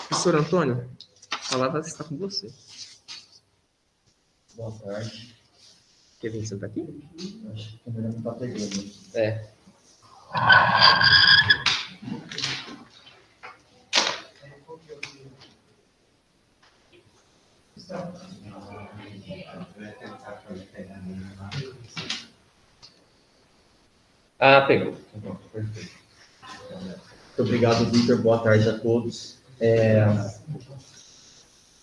Professor Antônio, a palavra está com você. Boa tarde. Quer vir sentar aqui? Acho que a câmera não está pegando. É. Ah, pegou. Bom, perfeito. Muito obrigado, Vitor. Boa tarde a todos.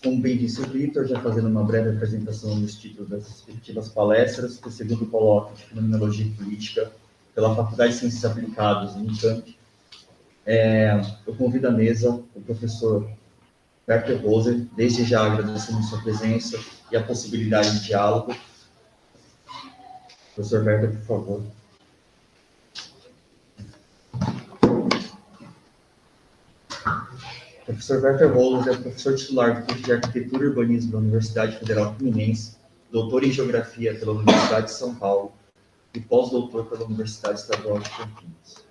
Como bem disse o Vitor, já fazendo uma breve apresentação dos títulos das respectivas palestras, o segundo colóquio de Fenomenologia Política pela Faculdade de Ciências Aplicadas, Unicamp, eu convido à mesa o professor Werther Roser, desde já agradecendo sua presença e a possibilidade de diálogo. Professor Werther, por favor. O professor Werther Roser é professor titular do curso de Arquitetura e Urbanismo da Universidade Federal Fluminense, doutor em Geografia pela Universidade de São Paulo e pós-doutor pela Universidade Estadual de Campinas.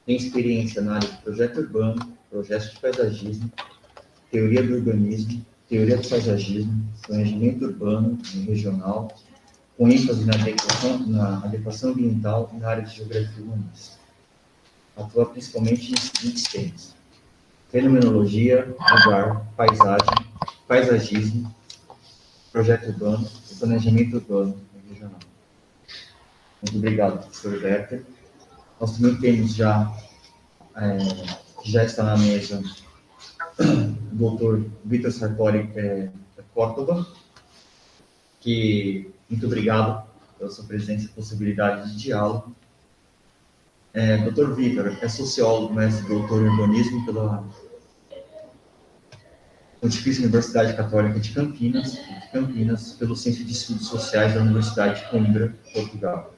Tem experiência na área de projeto urbano, projetos de paisagismo, teoria do urbanismo, teoria do paisagismo, planejamento urbano e regional, com ênfase na adequação ambiental e na área de geografia humanista. Atua principalmente em seguintes temas: fenomenologia, lugar, paisagem, paisagismo, projeto urbano e planejamento urbano e regional. Muito obrigado, professor Werther. Nós também temos que já está na mesa, o doutor Vitor Sartori Córdova, que muito obrigado pela sua presença e possibilidade de diálogo. Dr. Vitor é sociólogo, mestre e doutor em urbanismo pela Pontifícia Universidade Católica de Campinas, pelo Centro de Estudos Sociais da Universidade de Coimbra, Portugal.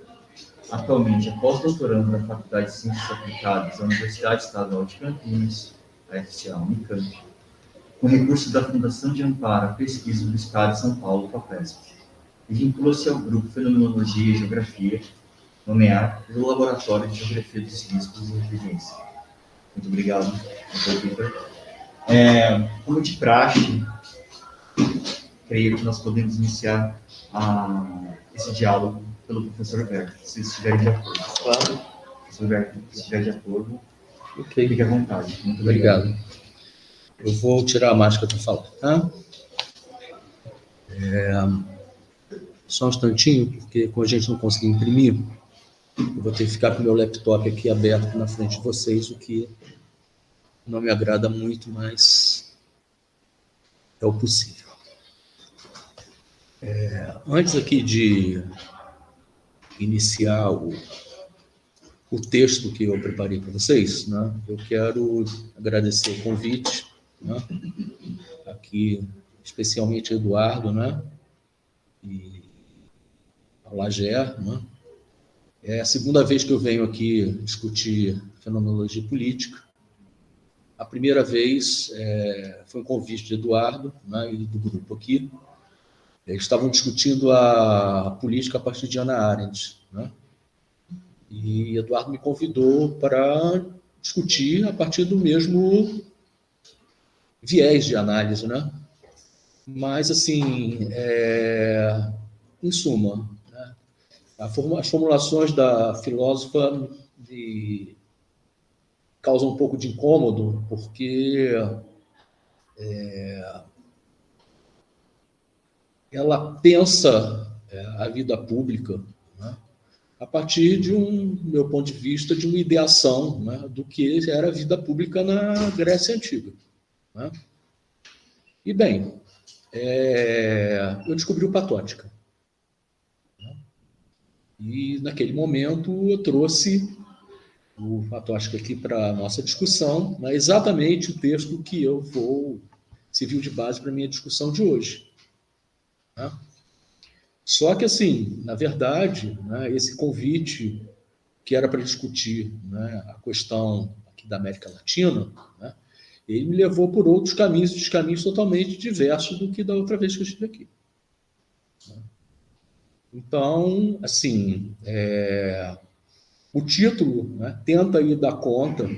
Atualmente é pós-doutorando da Faculdade de Ciências Aplicadas da Universidade Estadual de Campinas, a FCA Unicamp, com recurso da Fundação de Amparo à Pesquisa do Estado de São Paulo, FAPESP, e vincula-se ao grupo Fenomenologia e Geografia, nomeado pelo Laboratório de Geografia dos Riscos e Resiliência. Muito obrigado, Dr. Vitor. Como de praxe, creio que nós podemos iniciar esse diálogo pelo professor Werther, se estiverem de acordo. Claro. Professor Werther, se estiver de acordo, Ok. fique à vontade. Muito Obrigado. Eu vou tirar a máscara para falar, tá? Só um instantinho, porque como a gente não conseguiu imprimir, eu vou ter que ficar com o meu laptop aqui aberto na frente de vocês, o que não me agrada muito, mas é o possível. Antes aqui de iniciar o texto que eu preparei para vocês, né, eu quero agradecer o convite, né, aqui, especialmente Eduardo, né, e ao Lager, né. É a segunda vez que eu venho aqui discutir fenomenologia política. A primeira vez foi um convite de Eduardo, né, e do grupo aqui. Eles estavam discutindo a política a partir de Hannah Arendt, né? E Eduardo me convidou para discutir a partir do mesmo viés de análise, né? Mas, assim, em suma, né, as formulações da filósofa me causam um pouco de incômodo, porque ela pensa a vida pública, né, a partir de meu ponto de vista, de uma ideação, né, do que era a vida pública na Grécia Antiga, né? E, bem, eu descobri o Patótica, né? E, naquele momento, eu trouxe o Patótica aqui para a nossa discussão, né, exatamente o texto que serviu de base para a minha discussão de hoje, né? Só que, assim, na verdade, né, esse convite que era para discutir, né, a questão aqui da América Latina, né, ele me levou por outros caminhos totalmente diversos do que da outra vez que eu estive aqui. Então, assim, o título, né, tenta aí dar conta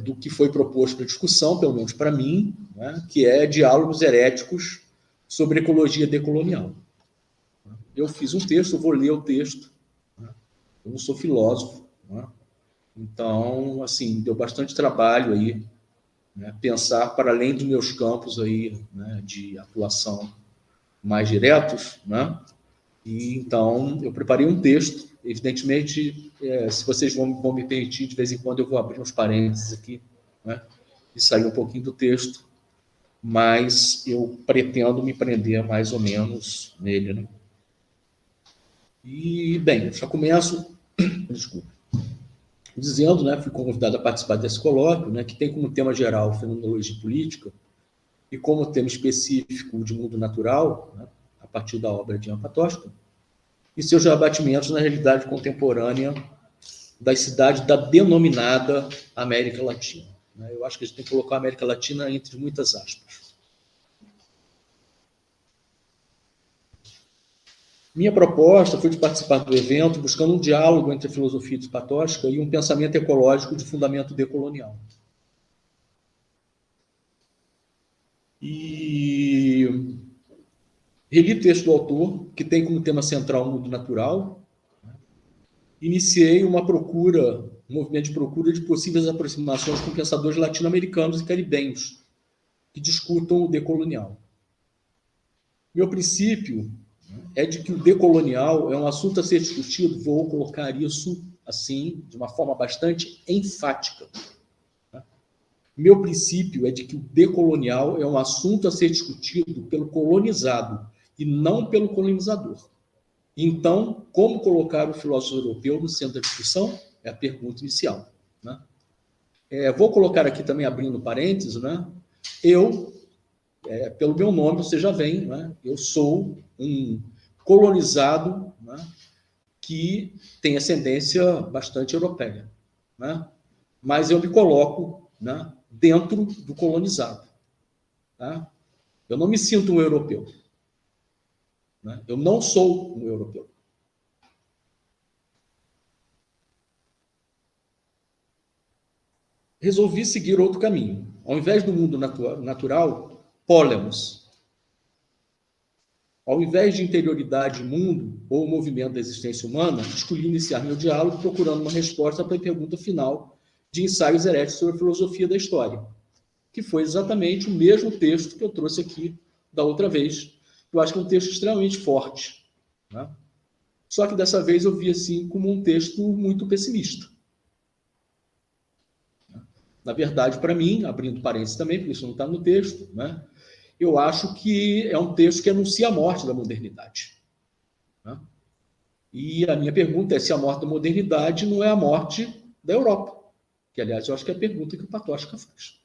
do que foi proposto na discussão, pelo menos para mim, né, que é Diálogos Heréticos sobre Ecologia Decolonial. Eu fiz um texto, eu vou ler o texto, né? Eu não sou filósofo, né? Então, assim, deu bastante trabalho aí, né, pensar para além dos meus campos aí, né, de atuação mais diretos, né? E então eu preparei um texto. Evidentemente, se vocês vão me permitir, de vez em quando eu vou abrir uns parênteses aqui, né, e sair um pouquinho do texto, mas eu pretendo me prender mais ou menos nele, né? E, bem, já começo, desculpa, dizendo, né, fui convidado a participar desse colóquio, né, que tem como tema geral fenomenologia política e como tema específico de mundo natural, né, a partir da obra de Jan Patočka, e seus abatimentos na realidade contemporânea das cidades da denominada América Latina. Eu acho que a gente tem que colocar a América Latina entre muitas aspas. Minha proposta foi de participar do evento buscando um diálogo entre a filosofia de Patočka e um pensamento ecológico de fundamento decolonial. E reli o texto do autor, que tem como tema central o mundo natural. Iniciei uma procura, um movimento de procura de possíveis aproximações com pensadores latino-americanos e caribenhos que discutam o decolonial. Meu princípio é de que o decolonial é um assunto a ser discutido, vou colocar isso assim, de uma forma bastante enfática. Meu princípio é de que o decolonial é um assunto a ser discutido pelo colonizado e não pelo colonizador. Então, como colocar o filósofo europeu no centro da discussão? É a pergunta inicial, né? Vou colocar aqui também, abrindo parênteses, né? Pelo meu nome, você já vem, né? Eu sou um colonizado, né, que tem ascendência bastante europeia, né? Mas eu me coloco, né, dentro do colonizado. Tá? Eu não me sinto um europeu. Né? Eu não sou um europeu. Resolvi seguir outro caminho. Ao invés do mundo natural, polemos. Ao invés de interioridade, mundo ou movimento da existência humana, escolhi iniciar meu diálogo procurando uma resposta para a pergunta final de Ensaios Heréticos sobre a Filosofia da História, que foi exatamente o mesmo texto que eu trouxe aqui da outra vez. Eu acho que é um texto extremamente forte, né? Só que dessa vez eu vi assim como um texto muito pessimista. Na verdade, para mim, abrindo parênteses também, porque isso não está no texto, né? Eu acho que é um texto que anuncia a morte da modernidade. Né? E a minha pergunta é se a morte da modernidade não é a morte da Europa, que, aliás, eu acho que é a pergunta que o Patočka faz.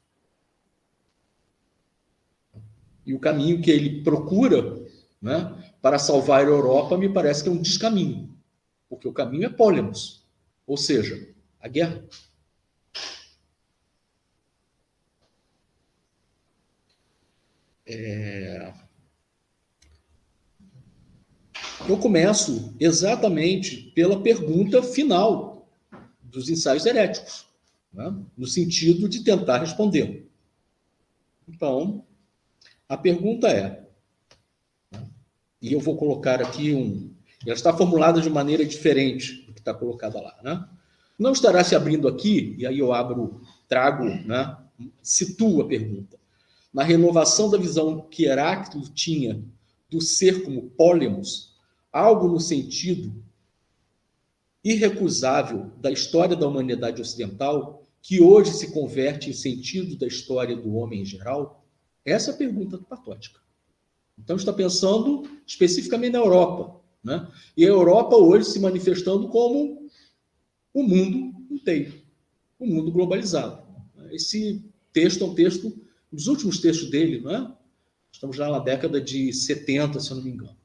E o caminho que ele procura, né, para salvar a Europa me parece que é um descaminho, porque o caminho é polemos, ou seja, a guerra. Eu começo exatamente pela pergunta final dos ensaios heréticos, né, no sentido de tentar respondê-lo. Então, a pergunta é, e eu vou colocar aqui ela está formulada de maneira diferente do que está colocada lá, né? Não estará se abrindo aqui, e aí eu trago, né, situo a pergunta, na renovação da visão que Heráclito tinha do ser como polemos, algo no sentido irrecusável da história da humanidade ocidental, que hoje se converte em sentido da história do homem em geral? Essa é a pergunta do Patočka. Então, está pensando especificamente na Europa, né? E a Europa hoje se manifestando como o mundo inteiro, o mundo globalizado. Esse texto é um texto, dos últimos textos dele, né? Estamos já na década de 70, se eu não me engano.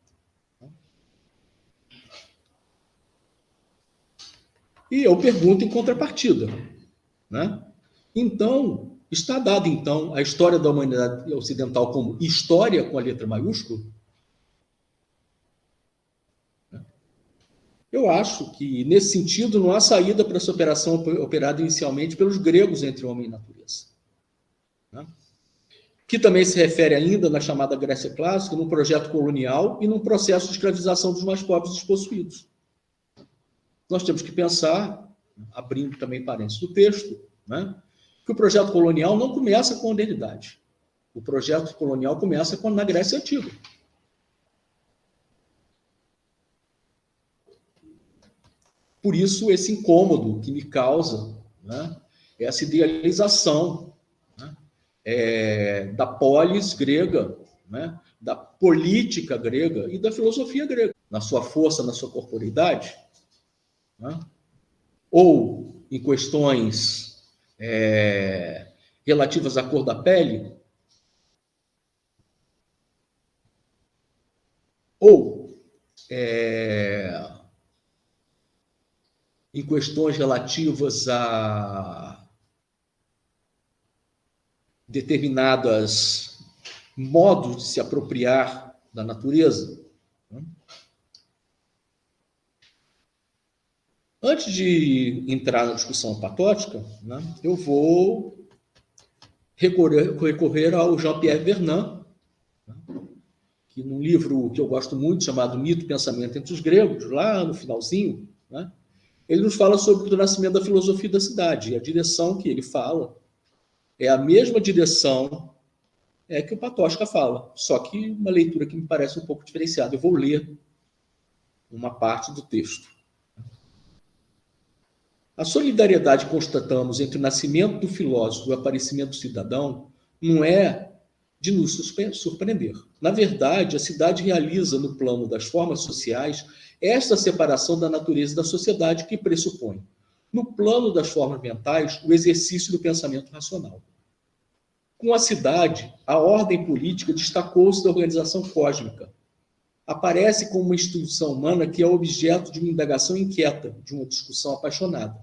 E eu pergunto em contrapartida, né? Então, está dada, então, a história da humanidade ocidental como história com a letra maiúscula? Eu acho que, nesse sentido, não há saída para essa operação operada inicialmente pelos gregos entre homem e natureza, né? Que também se refere ainda na chamada Grécia Clássica, num projeto colonial e num processo de escravização dos mais pobres e despossuídos. Nós temos que pensar, abrindo também parênteses do texto, né, que o projeto colonial não começa com a modernidade. O projeto colonial começa na Grécia Antiga. Por isso, esse incômodo que me causa, né, essa idealização, né, da polis grega, né, da política grega e da filosofia grega, na sua força, na sua corporeidade, né, ou em questões relativas à cor da pele, ou em questões relativas a determinados modos de se apropriar da natureza. Antes de entrar na discussão patótica, né, eu vou recorrer ao Jean-Pierre Vernant, né, que num livro que eu gosto muito, chamado Mito e Pensamento entre os Gregos, lá no finalzinho, né, ele nos fala sobre o nascimento da filosofia da cidade, e a direção que ele fala é a mesma direção que o Patočka fala, só que uma leitura que me parece um pouco diferenciada. Eu vou ler uma parte do texto. A solidariedade que constatamos entre o nascimento do filósofo e o aparecimento do cidadão não é de nos surpreender. Na verdade, a cidade realiza, no plano das formas sociais, esta separação da natureza e da sociedade que pressupõe, no plano das formas mentais, o exercício do pensamento racional. Com a cidade, a ordem política destacou-se da organização cósmica. Aparece como uma instituição humana que é objeto de uma indagação inquieta, de uma discussão apaixonada.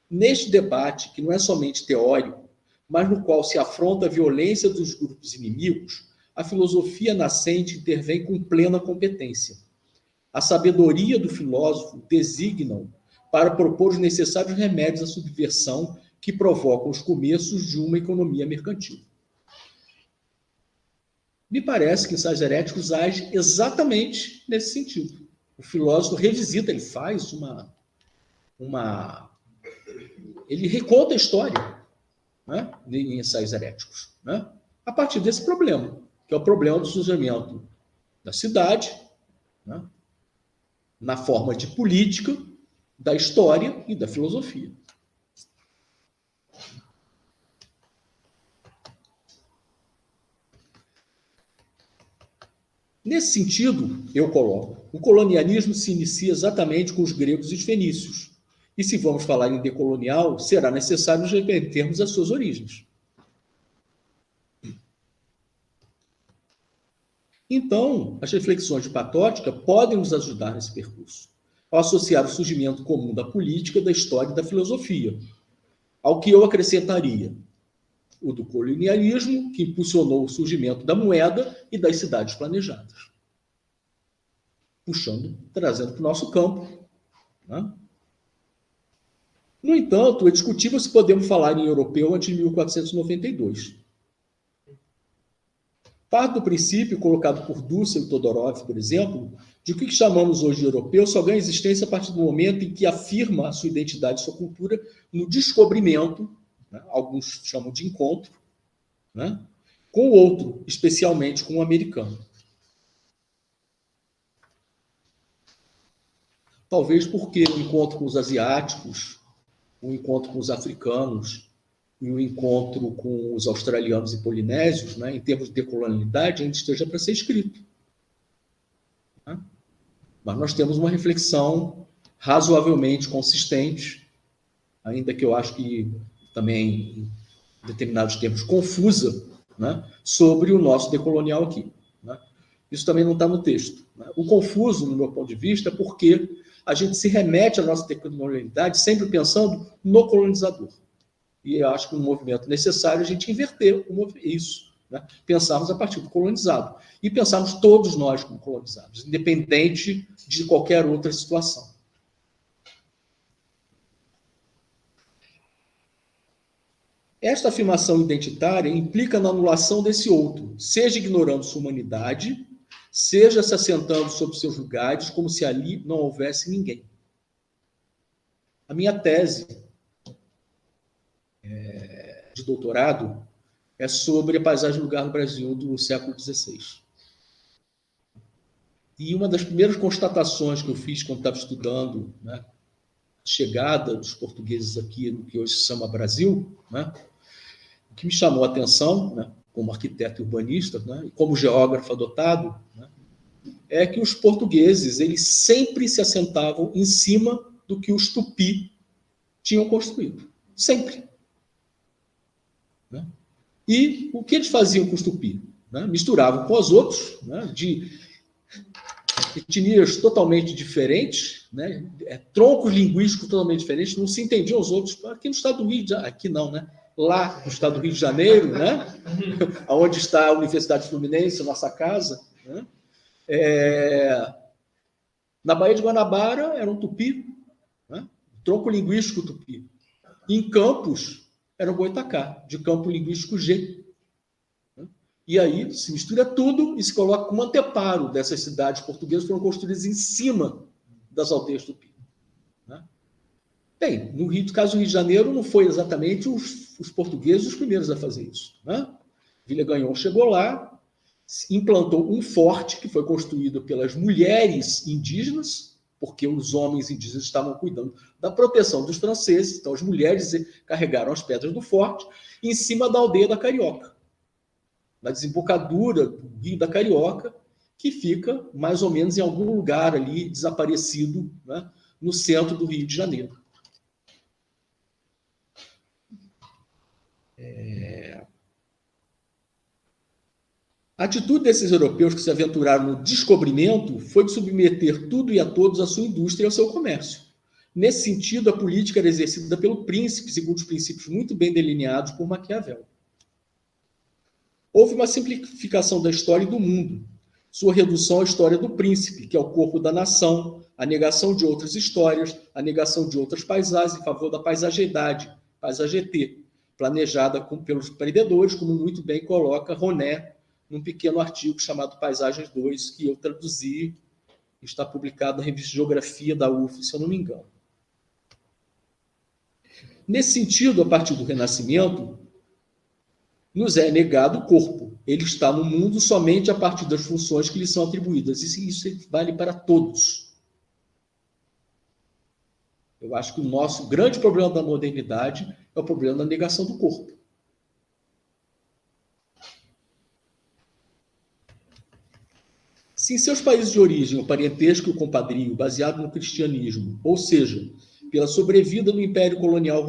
Neste debate, que não é somente teórico, mas no qual se afronta a violência dos grupos inimigos, a filosofia nascente intervém com plena competência. A sabedoria do filósofo designa-o para propor os necessários remédios à subversão que provocam os começos de uma economia mercantil. Me parece que Ensaios Heréticos age exatamente nesse sentido. O filósofo revisita, ele faz ele reconta a história, né, em Ensaios Heréticos, né, a partir desse problema, que é o problema do surgimento da cidade, né, na forma de política, da história e da filosofia. Nesse sentido, eu coloco, o colonialismo se inicia exatamente com os gregos e os fenícios. E se vamos falar em decolonial, será necessário nos remetermos às suas origens. Então, as reflexões de Patočka podem nos ajudar nesse percurso, ao associar o surgimento comum da política, da história e da filosofia, ao que eu acrescentaria o do colonialismo, que impulsionou o surgimento da moeda e das cidades planejadas. Trazendo para o nosso campo, né? No entanto, é discutível se podemos falar em europeu antes de 1492. Parte do princípio colocado por Dussel e Todorov, por exemplo, de que o que chamamos hoje de europeu só ganha existência a partir do momento em que afirma a sua identidade e sua cultura no descobrimento, né, alguns chamam de encontro, né, com o outro, especialmente com o americano. Talvez porque o encontro com os asiáticos, o encontro com os africanos e o encontro com os australianos e polinésios, né, em termos de decolonialidade, ainda esteja para ser escrito. Né? Mas nós temos uma reflexão razoavelmente consistente, ainda que eu acho que também, em determinados termos, confusa, né, sobre o nosso decolonial aqui. Né? Isso também não está no texto. Né? O confuso, no meu ponto de vista, é porque a gente se remete à nossa decolonialidade sempre pensando no colonizador. E eu acho que um movimento necessário é a gente inverter isso, né? Pensarmos a partir do colonizado. E pensarmos todos nós como colonizados, independente de qualquer outra situação. Esta afirmação identitária implica na anulação desse outro, seja ignorando sua humanidade, seja se assentando sobre seus lugares, como se ali não houvesse ninguém. A minha tese de doutorado é sobre a paisagem do lugar no Brasil do século XVI. E uma das primeiras constatações que eu fiz quando estava estudando, né, a chegada dos portugueses aqui no que hoje se chama Brasil, né, o que me chamou a atenção, né, como arquiteto e urbanista, né, e como geógrafo adotado, né, é que os portugueses eles sempre se assentavam em cima do que os tupi tinham construído. Sempre. Né? E o que eles faziam com os tupi? Né? Misturavam com os outros, né, de etnias totalmente diferentes, né, troncos linguísticos totalmente diferentes, não se entendiam os outros. Aqui no estado do Rio de Janeiro, aqui não, né? Lá no estado do Rio de Janeiro, né, onde está a Universidade Fluminense, nossa casa, né, na Baía de Guanabara era um tupi, né, tronco linguístico tupi. Em Campos era o Boitacá, de campo linguístico G. Né? E aí se mistura tudo e se coloca como anteparo dessas cidades portuguesas que foram construídas em cima das aldeias tupi. Né? Bem, no caso do Rio de Janeiro, não foi exatamente os portugueses os primeiros a fazer isso. Né? Villegagnon chegou lá, implantou um forte que foi construído pelas mulheres indígenas, porque os homens indígenas estavam cuidando da proteção dos franceses, então as mulheres carregaram as pedras do forte em cima da aldeia da Carioca, na desembocadura do Rio da Carioca, que fica mais ou menos em algum lugar ali desaparecido, né, no centro do Rio de Janeiro. A atitude desses europeus que se aventuraram no descobrimento foi de submeter tudo e a todos à sua indústria e ao seu comércio. Nesse sentido, a política era exercida pelo príncipe, segundo os princípios muito bem delineados por Maquiavel. Houve uma simplificação da história e do mundo, sua redução à história do príncipe, que é o corpo da nação, a negação de outras histórias, a negação de outras paisagens em favor da paisageidade, paisageté, planejada pelos empreendedores, como muito bem coloca Roné, num pequeno artigo chamado Paisagens 2, que eu traduzi, está publicado na revista Geografia da UF, se eu não me engano. Nesse sentido, a partir do Renascimento, nos é negado o corpo. Ele está no mundo somente a partir das funções que lhe são atribuídas. E isso vale para todos. Eu acho que o nosso grande problema da modernidade é o problema da negação do corpo. Se em seus países de origem o parentesco e o compadrio, baseado no cristianismo, ou seja, pela sobrevida do Império Colonial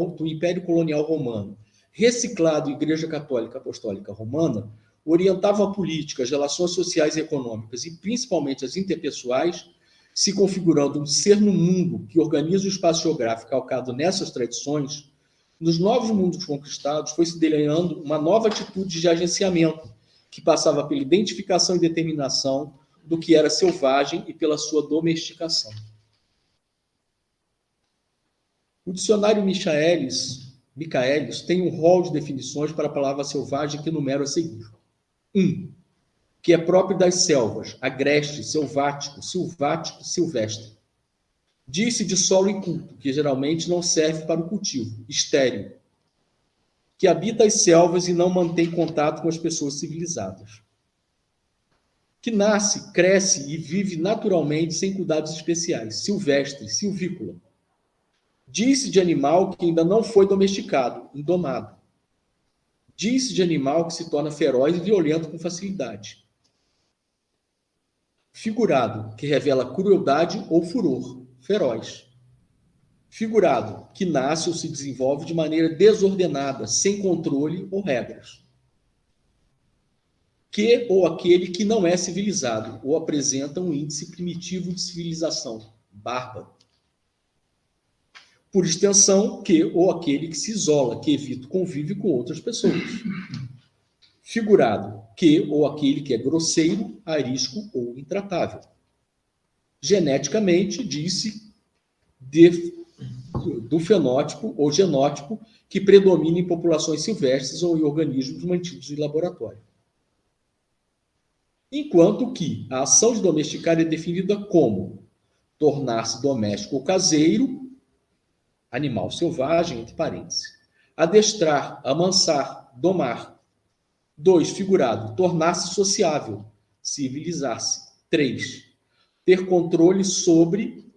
Romano, reciclado Igreja Católica Apostólica Romana, orientavam a política, as relações sociais e econômicas, e principalmente as interpessoais, se configurando um ser no mundo que organiza o espaço geográfico calcado nessas tradições, nos novos mundos conquistados foi se delineando uma nova atitude de agenciamento, que passava pela identificação e determinação do que era selvagem e pela sua domesticação. O dicionário Michaelis tem um rol de definições para a palavra selvagem que enumero a seguir. 1. Que é próprio das selvas, agreste, selvático, silvestre. Diz-se de solo inculto, que geralmente não serve para o cultivo, estéril, que habita as selvas e não mantém contato com as pessoas civilizadas. Que nasce, cresce e vive naturalmente sem cuidados especiais, silvestre, silvícola. Diz-se de animal que ainda não foi domesticado, indomado. Diz-se de animal que se torna feroz e violento com facilidade. Figurado, que revela crueldade ou furor, feroz. Figurado, que nasce ou se desenvolve de maneira desordenada, sem controle ou regras. Que ou aquele que não é civilizado, ou apresenta um índice primitivo de civilização, bárbaro. Por extensão, que ou aquele que se isola, que evita o convívio com outras pessoas. Figurado, que ou aquele que é grosseiro, arisco ou intratável. Geneticamente, diz-se do fenótipo ou genótipo que predomina em populações silvestres ou em organismos mantidos em laboratório. Enquanto que a ação de domesticar é definida como tornar-se doméstico ou caseiro, animal selvagem, entre parênteses, adestrar, amansar, domar. 2, figurado, tornar-se sociável, civilizar-se. 3, ter controle sobre,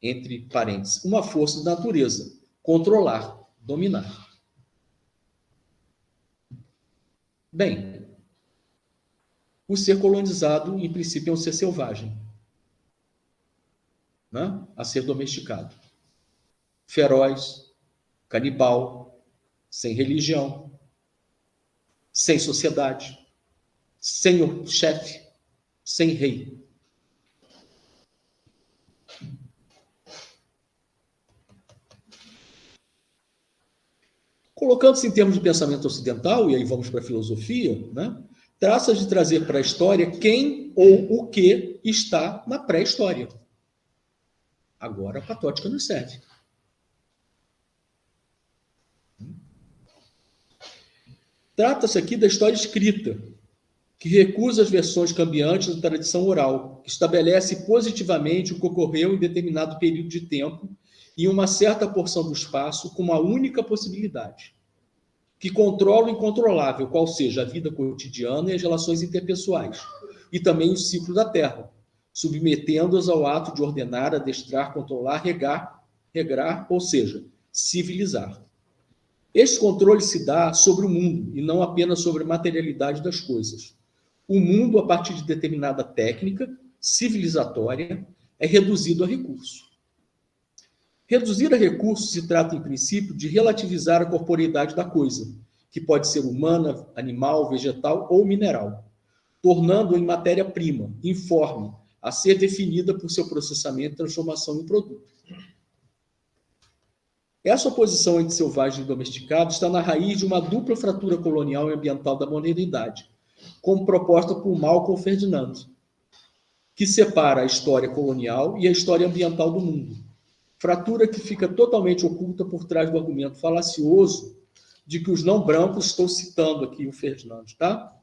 entre parênteses, uma força da natureza, controlar, dominar. Bem, o ser colonizado, em princípio, é um ser selvagem, né? A ser domesticado. Feroz, canibal, sem religião, sem sociedade, sem chefe, sem rei. Colocando-se em termos de pensamento ocidental, e aí vamos para a filosofia, né? Trata de trazer para a história quem ou o que está na pré-história. Agora a patótica nos serve. Trata-se aqui da história escrita, que recusa as versões cambiantes da tradição oral, que estabelece positivamente o que ocorreu em determinado período de tempo e uma certa porção do espaço como a única possibilidade, que controla o incontrolável, qual seja a vida cotidiana e as relações interpessoais, e também o ciclo da Terra, submetendo-as ao ato de ordenar, adestrar, controlar, regrar, ou seja, civilizar. Este controle se dá sobre o mundo, e não apenas sobre a materialidade das coisas. O mundo, a partir de determinada técnica civilizatória, é reduzido a recurso. Reduzir a recurso se trata, em princípio, de relativizar a corporeidade da coisa, que pode ser humana, animal, vegetal ou mineral, tornando-a em matéria-prima, informe, a ser definida por seu processamento e transformação em produto. Essa oposição entre selvagem e domesticado está na raiz de uma dupla fratura colonial e ambiental da modernidade, como proposta por Malcolm Ferdinand, que separa a história colonial e a história ambiental do mundo. Fratura que fica totalmente oculta por trás do argumento falacioso de que os não brancos, estou citando aqui o Ferdinand, tá?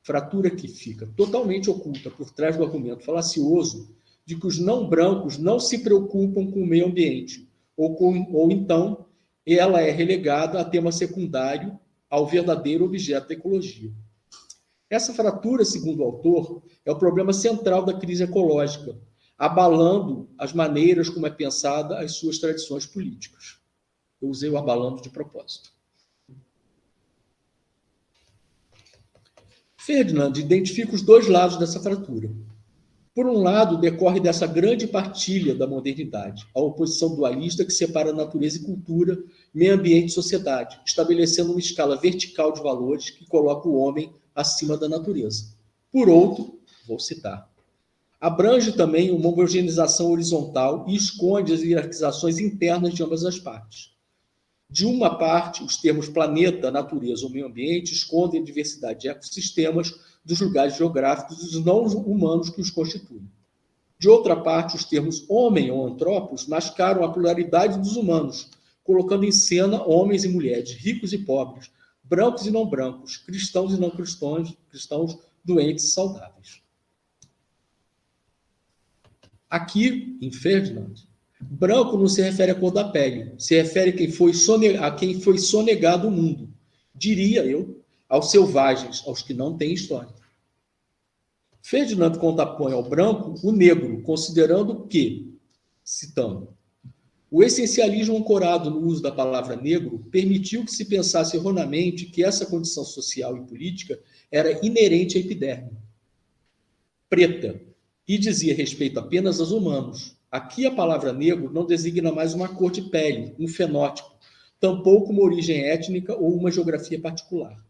Fratura que fica totalmente oculta por trás do argumento falacioso de que os não brancos não se preocupam com o meio ambiente, ou então ela é relegada a tema secundário ao verdadeiro objeto da ecologia. Essa fratura, segundo o autor, é o problema central da crise ecológica, abalando as maneiras como é pensada as suas tradições políticas. Eu usei o abalando de propósito. Ferdinand identifica os dois lados dessa fratura. Por um lado, decorre dessa grande partilha da modernidade, a oposição dualista que separa natureza e cultura, meio ambiente e sociedade, estabelecendo uma escala vertical de valores que coloca o homem acima da natureza. Por outro, vou citar, abrange também uma homogeneização horizontal e esconde as hierarquizações internas de ambas as partes. De uma parte, os termos planeta, natureza ou meio ambiente escondem a diversidade de ecossistemas dos lugares geográficos e dos não humanos que os constituem. De outra parte, os termos homem ou antropos mascaram a pluralidade dos humanos, colocando em cena homens e mulheres, ricos e pobres, brancos e não brancos, cristãos e não cristãos, doentes e saudáveis. Aqui, em Ferdinand, branco não se refere à cor da pele, se refere a quem foi sonegado o mundo. Diria eu, aos selvagens, aos que não têm história. Ferdinand contrapõe ao branco o negro, considerando que, citando, o essencialismo ancorado no uso da palavra negro permitiu que se pensasse erroneamente que essa condição social e política era inerente à epiderme preta e dizia respeito apenas aos humanos. Aqui a palavra negro não designa mais uma cor de pele, um fenótipo, tampouco uma origem étnica ou uma geografia particular.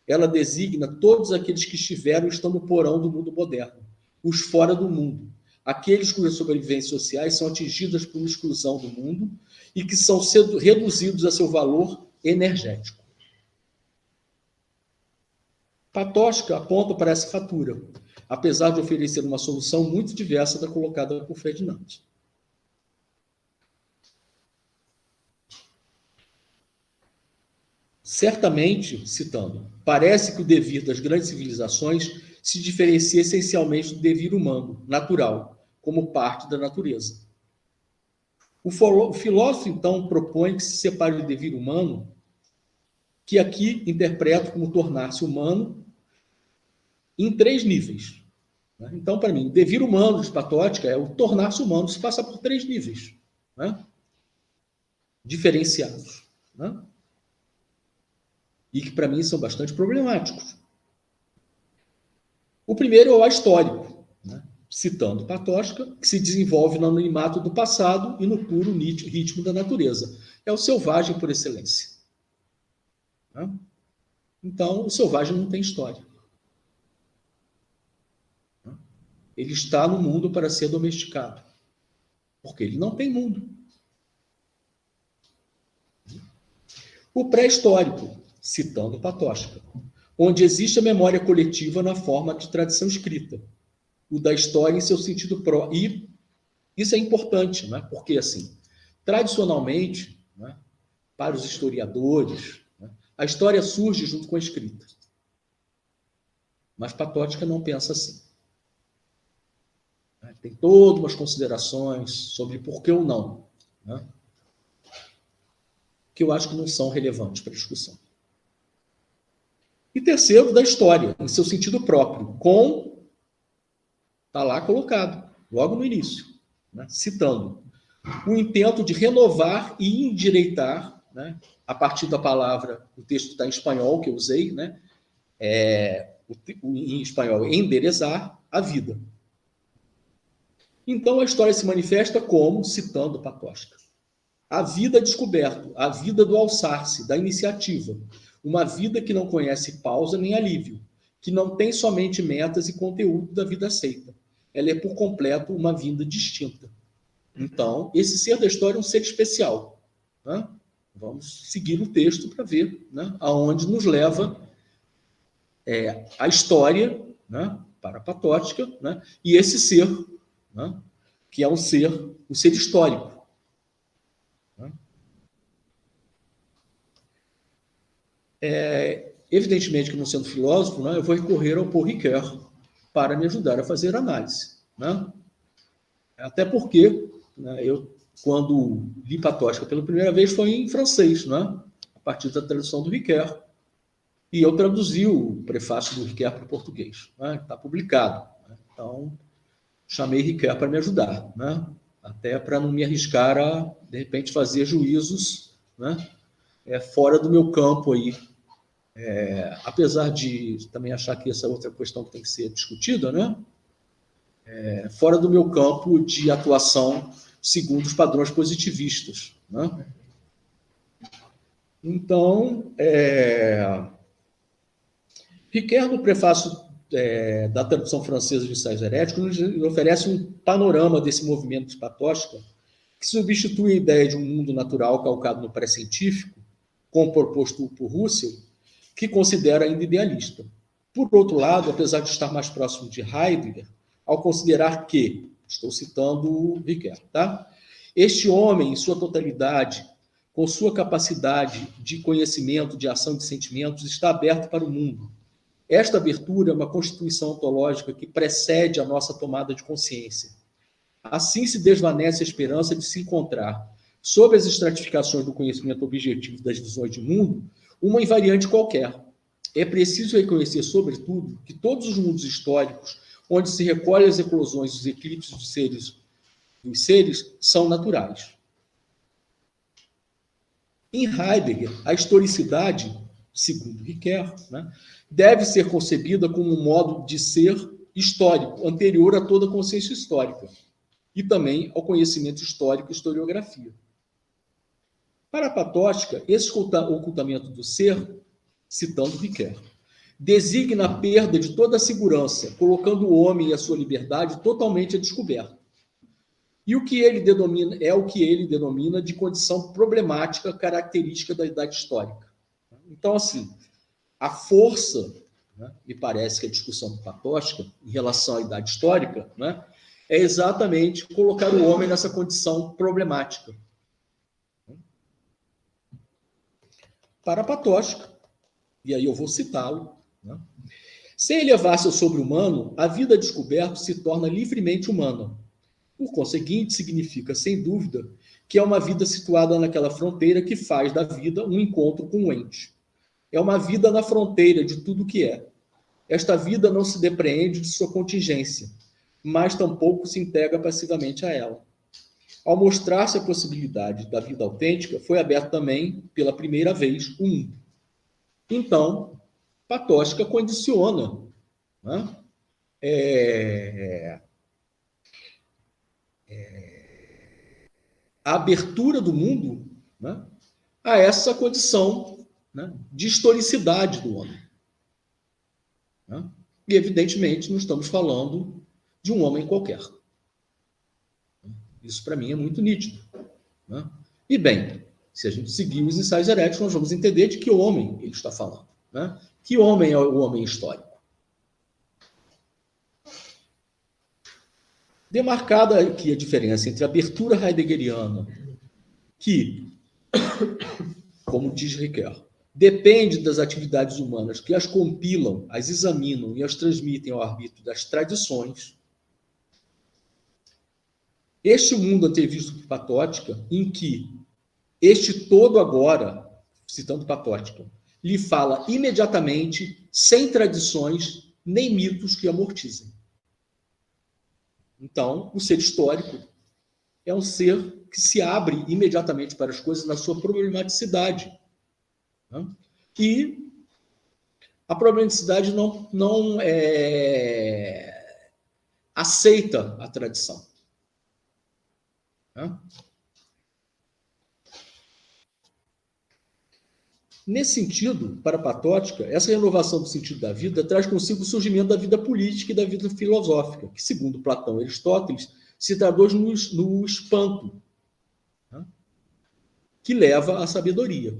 Ela designa todos aqueles que estiveram e estão no porão do mundo moderno, os fora do mundo, aqueles cujas sobrevivências sociais são atingidas por uma exclusão do mundo e que são reduzidos a seu valor energético. Patočka aponta para essa fratura, apesar de oferecer uma solução muito diversa da colocada por Ferdinand. certamente, citando, parece que o devir das grandes civilizações se diferencia essencialmente do devir humano, natural, como parte da natureza. O filósofo, então, propõe que se separe o devir humano, que aqui interpreto como tornar-se humano, em 3 níveis. Então, para mim, o devir humano de Patótica é o tornar-se humano, se passa por 3 níveis, né? Diferenciados, né? E que, para mim, são bastante problemáticos. O primeiro é o ahistórico, né? Citando Patótica, que se desenvolve no anonimato do passado e no puro ritmo da natureza. É o selvagem por excelência. Né? Então, o selvagem não tem história. Ele está no mundo para ser domesticado, porque ele não tem mundo. O pré-histórico, citando Patótica, onde existe a memória coletiva na forma de tradição escrita, o da história em seu sentido e isso é importante, né? Porque, assim, tradicionalmente, né, para os historiadores, né, a história surge junto com a escrita. Mas Patótica não pensa assim. Tem todas umas considerações sobre por que ou não, né? Que eu acho que não são relevantes para a discussão. E terceiro, da história, em seu sentido próprio, está lá colocado, logo no início, né? Citando, o intento de renovar e endireitar, né? A partir da palavra, o texto está em espanhol, que eu usei, né? Em espanhol, enderezar a vida. Então, a história se manifesta como, citando Patótica, a vida descoberta, a vida do alçar-se, da iniciativa, uma vida que não conhece pausa nem alívio, que não tem somente metas e conteúdo da vida aceita. Ela é, por completo, uma vida distinta. Então, esse ser da história é um ser especial. Né? Vamos seguir o texto para ver, né, aonde nos leva a história, né, para a Patótica, né, e esse ser, né, que é um ser histórico. Né? Evidentemente que, não sendo filósofo, né, eu vou recorrer ao Paul Ricoeur para me ajudar a fazer análise. Né? Até porque, né, eu, quando li Patótica pela primeira vez, foi em francês, né, a partir da tradução do Ricoeur. E eu traduzi o prefácio do Ricoeur para o português. Né? Está publicado. Né? Então, chamei Ricoeur para me ajudar, né? Até para não me arriscar a, de repente, fazer juízos, né, fora do meu campo aí. Apesar de também achar que essa é outra questão que tem que ser discutida, né? Fora do meu campo de atuação segundo os padrões positivistas. Né? Então, Ricoeur, no prefácio da tradução francesa de Ensaios Heréticos, nos oferece um panorama desse movimento de Patótica que substitui a ideia de um mundo natural calcado no pré-científico, como proposto por Russell, que considera ainda idealista. Por outro lado, apesar de estar mais próximo de Heidegger, ao considerar que, estou citando Ricoeur, tá? Este homem, em sua totalidade, com sua capacidade de conhecimento, de ação de sentimentos, está aberto para o mundo. Esta abertura é uma constituição ontológica que precede a nossa tomada de consciência. Assim se desvanece a esperança de se encontrar, sob as estratificações do conhecimento objetivo das visões de mundo, uma invariante qualquer. É preciso reconhecer, sobretudo, que todos os mundos históricos, onde se recolhem as eclosões e os eclipses dos seres, são naturais. Em Heidegger, a historicidade, segundo Ricoeur, né, deve ser concebida como um modo de ser histórico, anterior a toda consciência histórica, e também ao conhecimento histórico e historiografia. Para a Patótica, esse ocultamento do ser, citando Ricoeur, designa a perda de toda a segurança, colocando o homem e a sua liberdade totalmente a descoberto. E o que ele denomina de condição problemática característica da idade histórica. Então, assim, a força, né, me parece que a discussão do Patótica em relação à idade histórica, né, é exatamente colocar o homem nessa condição problemática. para Patóshka, e aí eu vou citá-lo, né? Sem elevar-se ao sobre-humano, a vida descoberta se torna livremente humana. Por conseguinte, significa, sem dúvida, que é uma vida situada naquela fronteira que faz da vida um encontro com o ente. É uma vida na fronteira de tudo o que é. Esta vida não se depreende de sua contingência, mas tampouco se integra passivamente a ela. Ao mostrar-se a possibilidade da vida autêntica, foi aberto também, pela primeira vez, o mundo. Então, Patóshka condiciona, né, a abertura do mundo, né, a essa condição, né, de historicidade do homem. Né? E, evidentemente, não estamos falando de um homem qualquer. Isso, para mim, é muito nítido. Né? E, bem, se a gente seguir os ensaios heréticos, nós vamos entender de que homem ele está falando. Né? Que homem é o homem histórico? Demarcada aqui a diferença entre a abertura heideggeriana, que, como diz Ricoeur, depende das atividades humanas que as compilam, as examinam e as transmitem ao arbítrio das tradições. Este mundo antevisto por Patóshka, em que este todo agora, citando Patóshka, lhe fala imediatamente, sem tradições nem mitos que amortizem. Então, o ser histórico é um ser que se abre imediatamente para as coisas na sua problematicidade. Né? E a problematicidade não aceita a tradição. Né? Nesse sentido, para Patóshka, essa renovação do sentido da vida traz consigo o surgimento da vida política e da vida filosófica, que, segundo Platão e Aristóteles, se traduz no espanto, né? Que leva à sabedoria.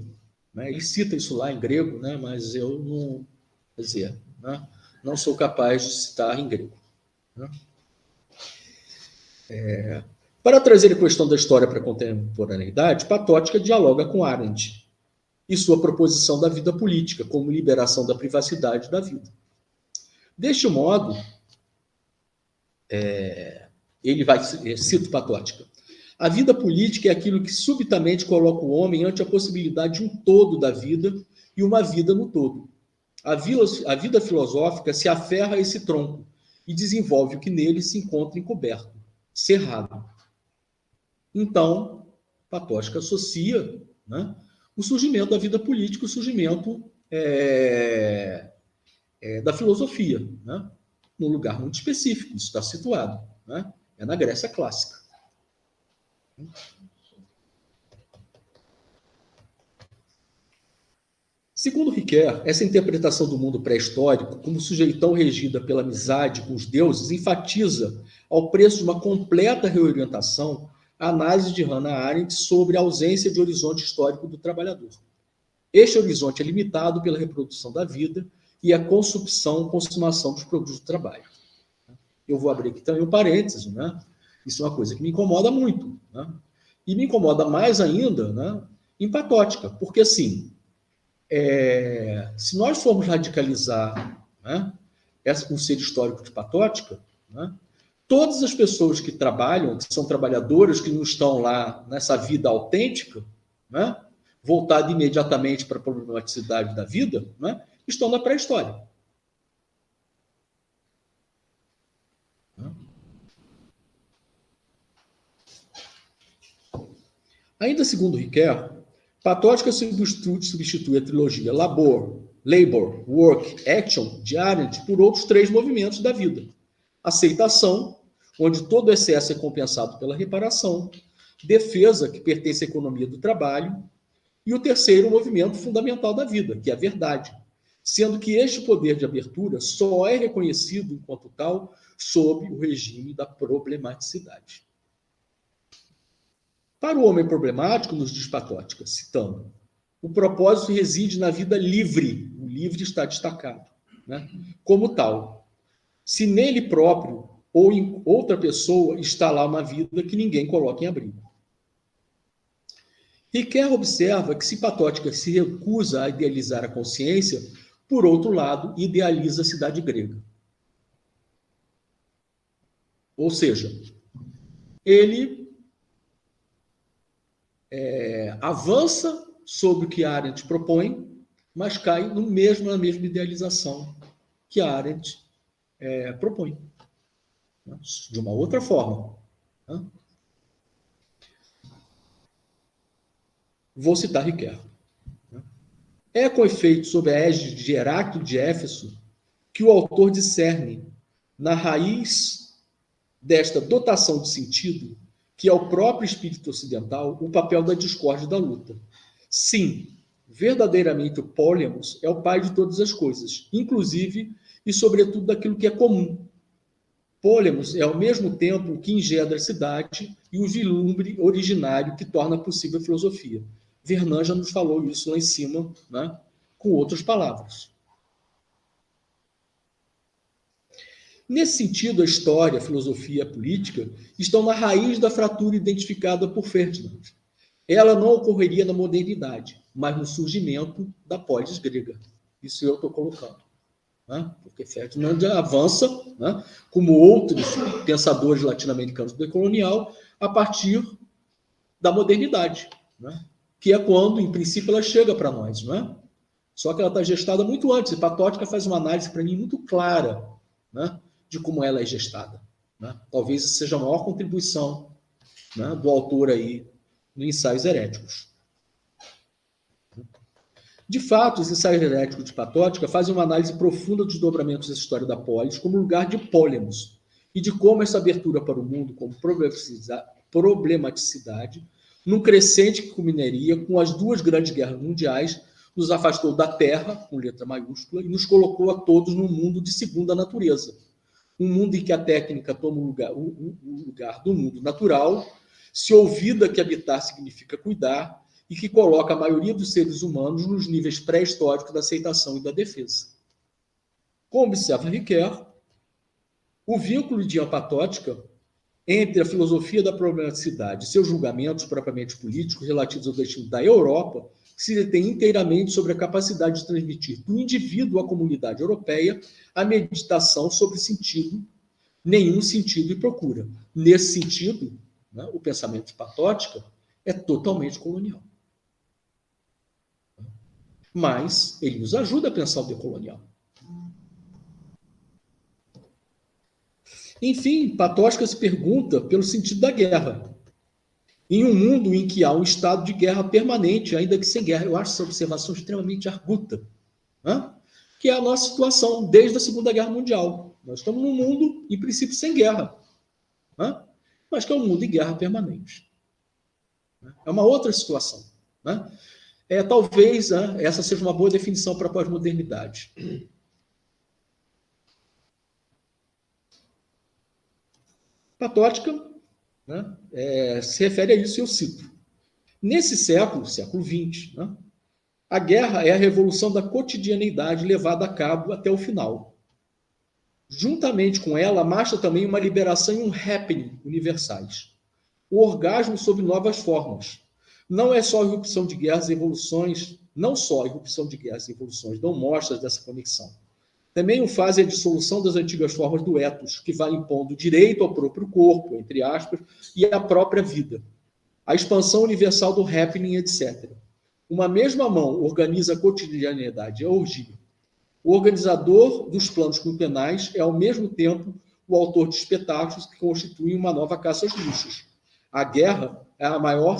Né? Ele cita isso lá em grego, né? Mas eu não, quer dizer, né? Não sou capaz de citar em grego. Né? Para trazer a questão da história para a contemporaneidade, Patóshka dialoga com Arendt e sua proposição da vida política como liberação da privacidade da vida. Deste modo, ele vai, cito Patóshka, a vida política é aquilo que subitamente coloca o homem ante a possibilidade de um todo da vida e uma vida no todo. A vida filosófica se aferra a esse tronco e desenvolve o que nele se encontra encoberto, cerrado. Então, Patóshka associa, né, o surgimento da vida política, o surgimento da filosofia, né? Num lugar muito específico, isso está situado, né? É na Grécia clássica. Segundo Ricoeur, essa interpretação do mundo pré-histórico, como sujeitão regida pela amizade com os deuses, enfatiza, ao preço de uma completa reorientação, a análise de Hannah Arendt sobre a ausência de horizonte histórico do trabalhador. Este horizonte é limitado pela reprodução da vida e a consumação dos produtos do trabalho. Eu vou abrir aqui também um parênteses, né? Isso é uma coisa que me incomoda muito, né? E me incomoda mais ainda, né, em Patóshka, porque, assim, se nós formos radicalizar, né, o ser histórico de Patóshka, né, todas as pessoas que trabalham, que são trabalhadoras, que não estão lá nessa vida autêntica, né, voltada imediatamente para a problematicidade da vida, né, estão na pré-história. Ainda segundo Ricoeur, Patóshka substitui a trilogia Labor, Work, Action de Arendt por outros 3 movimentos da vida. Aceitação, onde todo excesso é compensado pela reparação. Defesa, que pertence à economia do trabalho. E o terceiro movimento fundamental da vida, que é a verdade, sendo que este poder de abertura só é reconhecido enquanto tal sob o regime da problematicidade. Para o homem problemático, nos diz Patóshka, citando, o propósito reside na vida livre, o livre está destacado, né? Como tal. Se nele próprio ou em outra pessoa está lá uma vida que ninguém coloca em abrigo. Riquet observa que se Patótica se recusa a idealizar a consciência, por outro lado, idealiza a cidade grega. Ou seja, ele avança sobre o que Arendt propõe, mas cai na mesma idealização que Arendt propõe, né? De uma outra forma. Né? Vou citar Riquet. É com efeito sob a égide de Heráclito de Éfeso que o autor discerne, na raiz desta dotação de sentido, que é o próprio espírito ocidental, o papel da discórdia e da luta. Sim, verdadeiramente o Pólemos é o pai de todas as coisas, inclusive e sobretudo daquilo que é comum. Pólemos é ao mesmo tempo o que engendra a cidade e o vislumbre originário que torna possível a filosofia. Vernant já nos falou isso lá em cima, né, com outras palavras. Nesse sentido, a história, a filosofia e a política estão na raiz da fratura identificada por Ferdinand. Ela não ocorreria na modernidade, mas no surgimento da polis grega. Isso eu estou colocando. Né? Porque Ferdinand avança, né, como outros pensadores latino-americanos do decolonial, a partir da modernidade, né? Que é quando, em princípio, ela chega para nós. Né? Só que ela está gestada muito antes. E Patótica faz uma análise, para mim, muito clara, né, de como ela é gestada. Né? Talvez essa seja a maior contribuição, né, do autor aí no Ensaios Heréticos. De fato, os Ensaios Heréticos de Patótica fazem uma análise profunda dos desdobramentos da história da polis como lugar de Pólemos e de como essa abertura para o mundo como problematicidade, num crescente que culminaria com as duas grandes guerras mundiais, nos afastou da Terra, com letra maiúscula, e nos colocou a todos num mundo de segunda natureza. Um mundo em que a técnica toma o lugar do mundo natural, se ouvida que habitar significa cuidar, e que coloca a maioria dos seres humanos nos níveis pré-históricos da aceitação e da defesa. Como observa Riquet, o vínculo de Patótica entre a filosofia da problematicidade e seus julgamentos propriamente políticos relativos ao destino da Europa se detém inteiramente sobre a capacidade de transmitir do indivíduo à comunidade europeia a meditação sobre sentido, nenhum sentido e procura. Nesse sentido, né, o pensamento de Patótica é totalmente colonial. Mas ele nos ajuda a pensar o decolonial. Enfim, Patótica se pergunta pelo sentido da guerra. Em um mundo em que há um estado de guerra permanente, ainda que sem guerra, eu acho essa observação extremamente arguta, né? Que é a nossa situação desde a Segunda Guerra Mundial. Nós estamos num mundo, em princípio, sem guerra, né? Mas que é um mundo em guerra permanente. É uma outra situação, né? Talvez, né, essa seja uma boa definição para a pós-modernidade. Patótica, né, se refere a isso, eu cito. Nesse século XX, né, a guerra é a revolução da cotidianeidade levada a cabo até o final. Juntamente com ela, marcha também uma liberação e um happening universais. O orgasmo sob novas formas. Não só a irrupção de guerras e evoluções dão mostras dessa conexão. Também o faz a dissolução das antigas formas do ethos, que vai impondo direito ao próprio corpo, entre aspas, e à própria vida. A expansão universal do happening, etc. Uma mesma mão organiza a cotidianidade e a orgia. O organizador dos planos quinquenais é, ao mesmo tempo, o autor de espetáculos que constituem uma nova caça aos luxos. A guerra é a maior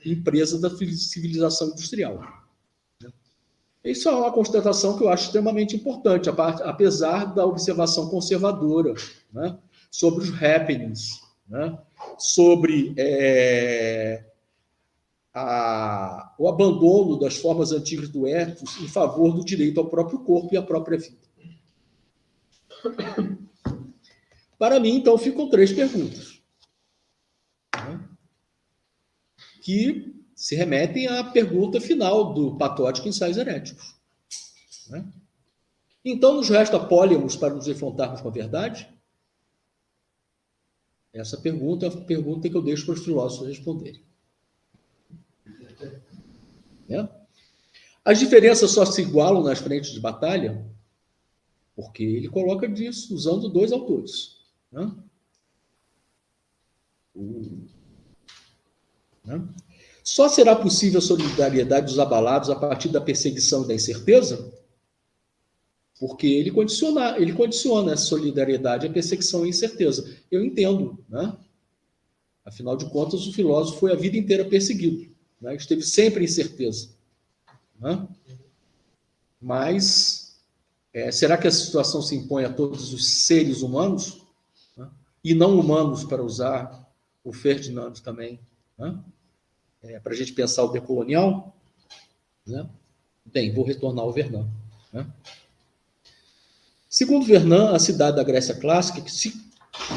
empresa da civilização industrial. Isso é uma constatação que eu acho extremamente importante, apesar da observação conservadora, né, sobre os happenings, né, sobre o abandono das formas antigas do ethos em favor do direito ao próprio corpo e à própria vida. Para mim, então, ficam 3 perguntas, né, que se remetem à pergunta final do Patótica Ensaios Heréticos. Né? Então, nos resta Pólemos para nos defrontarmos com a verdade? Essa pergunta é a pergunta que eu deixo para os filósofos responderem. né? As diferenças só se igualam nas frentes de batalha porque ele coloca disso usando dois autores, né? Né? Só será possível a solidariedade dos abalados a partir da perseguição e da incerteza? Porque ele condiciona essa solidariedade à perseguição e incerteza. Eu entendo, né? Afinal de contas, o filósofo foi a vida inteira perseguido, né? Esteve sempre em incerteza, né? Mas será que a situação se impõe a todos os seres humanos, né? E não humanos, para usar o Ferdinand também, né? Para a gente pensar o decolonial, né? Bem, vou retornar ao Vernon, né? Segundo Vernon, a cidade da Grécia clássica,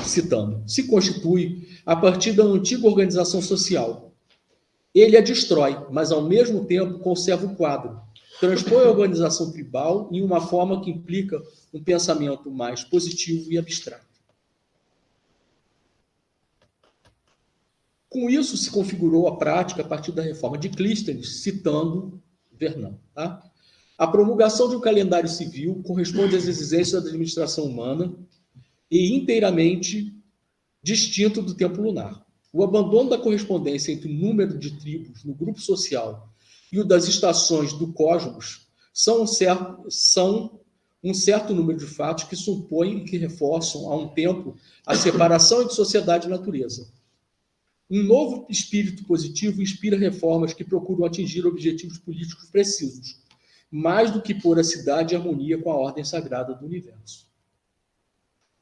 citando, se constitui a partir da antiga organização social. Ele a destrói, mas ao mesmo tempo conserva o quadro, transpõe a organização tribal em uma forma que implica um pensamento mais positivo e abstrato. Com isso, se configurou a prática a partir da reforma de Clístenes, citando Vernon, tá? A promulgação de um calendário civil corresponde às exigências da administração humana e inteiramente distinto do tempo lunar. O abandono da correspondência entre o número de tribos no grupo social e o das estações do cosmos são um certo número de fatos que supõem e que reforçam há um tempo a separação entre sociedade e natureza. Um novo espírito positivo inspira reformas que procuram atingir objetivos políticos precisos, mais do que pôr a cidade em harmonia com a ordem sagrada do universo.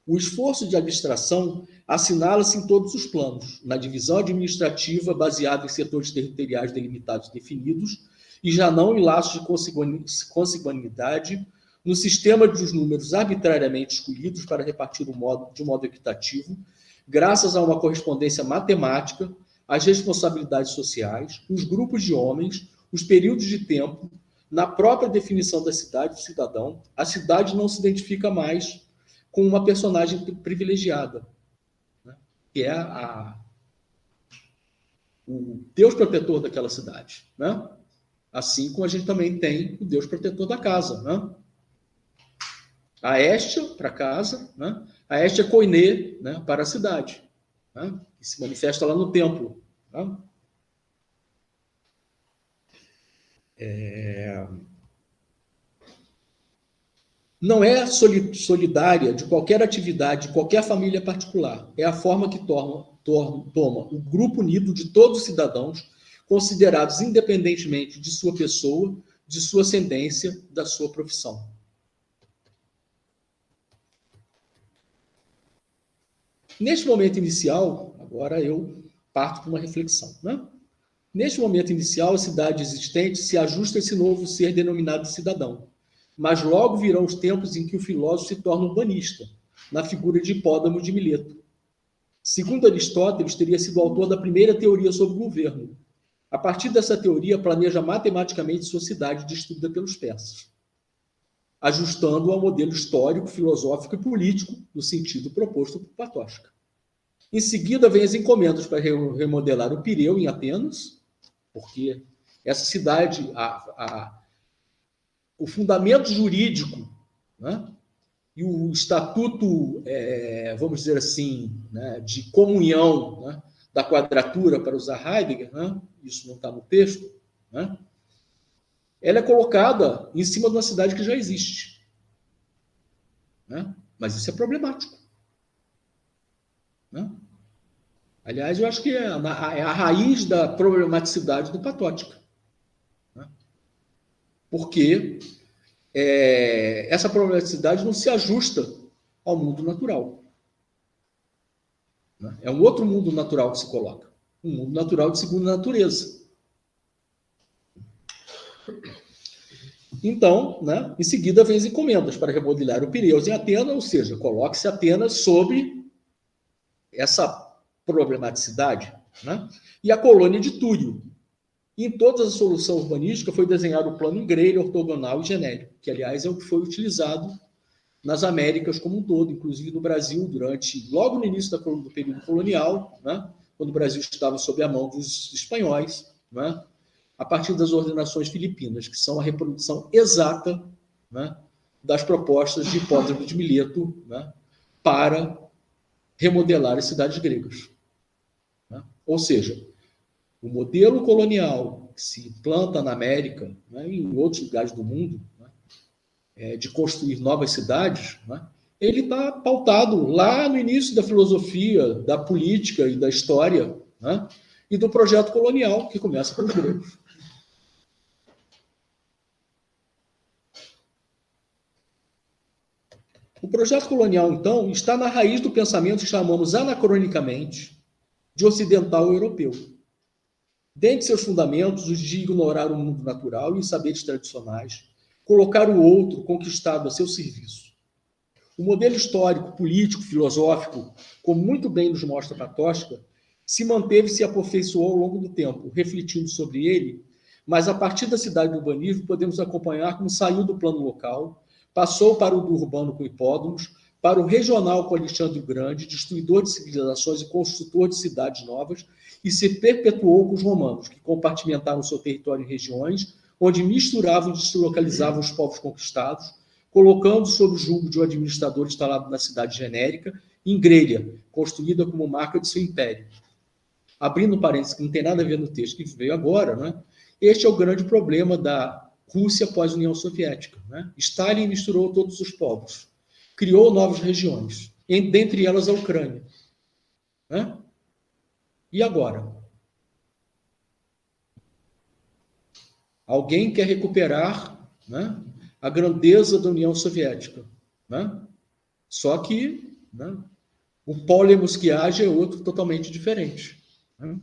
O esforço de abstração assinala-se em todos os planos, na divisão administrativa baseada em setores territoriais delimitados e definidos, e já não em laços de consanguinidade, no sistema dos números arbitrariamente escolhidos para repartir de um modo equitativo, graças a uma correspondência matemática, as responsabilidades sociais, os grupos de homens, os períodos de tempo, na própria definição da cidade do cidadão, a cidade não se identifica mais com uma personagem privilegiada, né? Que é o Deus protetor daquela cidade, né? Assim como a gente também tem o Deus protetor da casa, né? A Héstia para a casa, né? A Héstia Koiné, né? Para a cidade, né? Que se manifesta lá no templo, né? Não é solidária de qualquer atividade, de qualquer família particular. É a forma que toma o grupo unido de todos os cidadãos, considerados independentemente de sua pessoa, de sua ascendência, da sua profissão. Neste momento inicial, agora eu parto para uma reflexão, né? Neste momento inicial, a cidade existente se ajusta a esse novo ser denominado cidadão. Mas logo virão os tempos em que o filósofo se torna urbanista, na figura de Hipódamo de Mileto. Segundo Aristóteles, teria sido autor da primeira teoria sobre o governo. A partir dessa teoria, planeja matematicamente sua cidade destruída pelos persas, ajustando-o ao modelo histórico, filosófico e político, no sentido proposto por Platótica. Em seguida, vem as encomendas para remodelar o Pireu, em Atenas, porque essa cidade, o fundamento jurídico, né, e o estatuto, vamos dizer assim, né, de comunhão, né, da quadratura, para usar Heidegger, né, isso não está no texto, né, ela é colocada em cima de uma cidade que já existe, né, mas isso é problemático, né? Aliás, eu acho que é a raiz da problematicidade do Platótica, né? Porque essa problematicidade não se ajusta ao mundo natural, né? É um outro mundo natural que se coloca, um mundo natural de segunda natureza. Então, né, em seguida, vem as encomendas para remodelar o Pireus em Atenas, ou seja, coloque-se Atenas sob essa problematicidade, né? E a colônia de Túrio. E em todas as soluções urbanísticas foi desenhado o plano Ingreiro, ortogonal e genérico, que, aliás, é o que foi utilizado nas Américas como um todo, inclusive no Brasil, logo no início do período colonial, né? Quando o Brasil estava sob a mão dos espanhóis, né? a partir das ordenações filipinas, que são a reprodução exata, né, das propostas de Hipódromo de Mileto, né, para remodelar as cidades gregas. Né? Ou seja, o modelo colonial que se implanta na América, né, e em outros lugares do mundo, né, de construir novas cidades, né, ele está pautado lá no início da filosofia, da política e da história, né, e do projeto colonial, que começa com os gregos. O projeto colonial, então, está na raiz do pensamento que chamamos anacronicamente de ocidental europeu. Dentre seus fundamentos, os de ignorar o mundo natural e os saberes tradicionais, colocar o outro conquistado a seu serviço. O modelo histórico, político, filosófico, como muito bem nos mostra Patóshka, se manteve e se aperfeiçoou ao longo do tempo, refletindo sobre ele, mas a partir da cidade do urbanismo podemos acompanhar como saiu do plano local, passou para o do urbano com Hipódromos, para o regional com Alexandre o Grande, destruidor de civilizações e construtor de cidades novas, e se perpetuou com os romanos, que compartimentaram seu território em regiões, onde misturavam e deslocalizavam os povos conquistados, colocando sob o jugo de um administrador instalado na cidade genérica, Ingrélia, construída como marca de seu império. Abrindo parênteses, que não tem nada a ver no texto que veio agora, né? Este é o grande problema da Rússia pós-União Soviética. Né? Stalin misturou todos os povos, criou novas regiões, dentre elas a Ucrânia. Né? E agora? Alguém quer recuperar, né, a grandeza da União Soviética. Né? Só que, né, o Polemos que age é outro totalmente diferente. Né?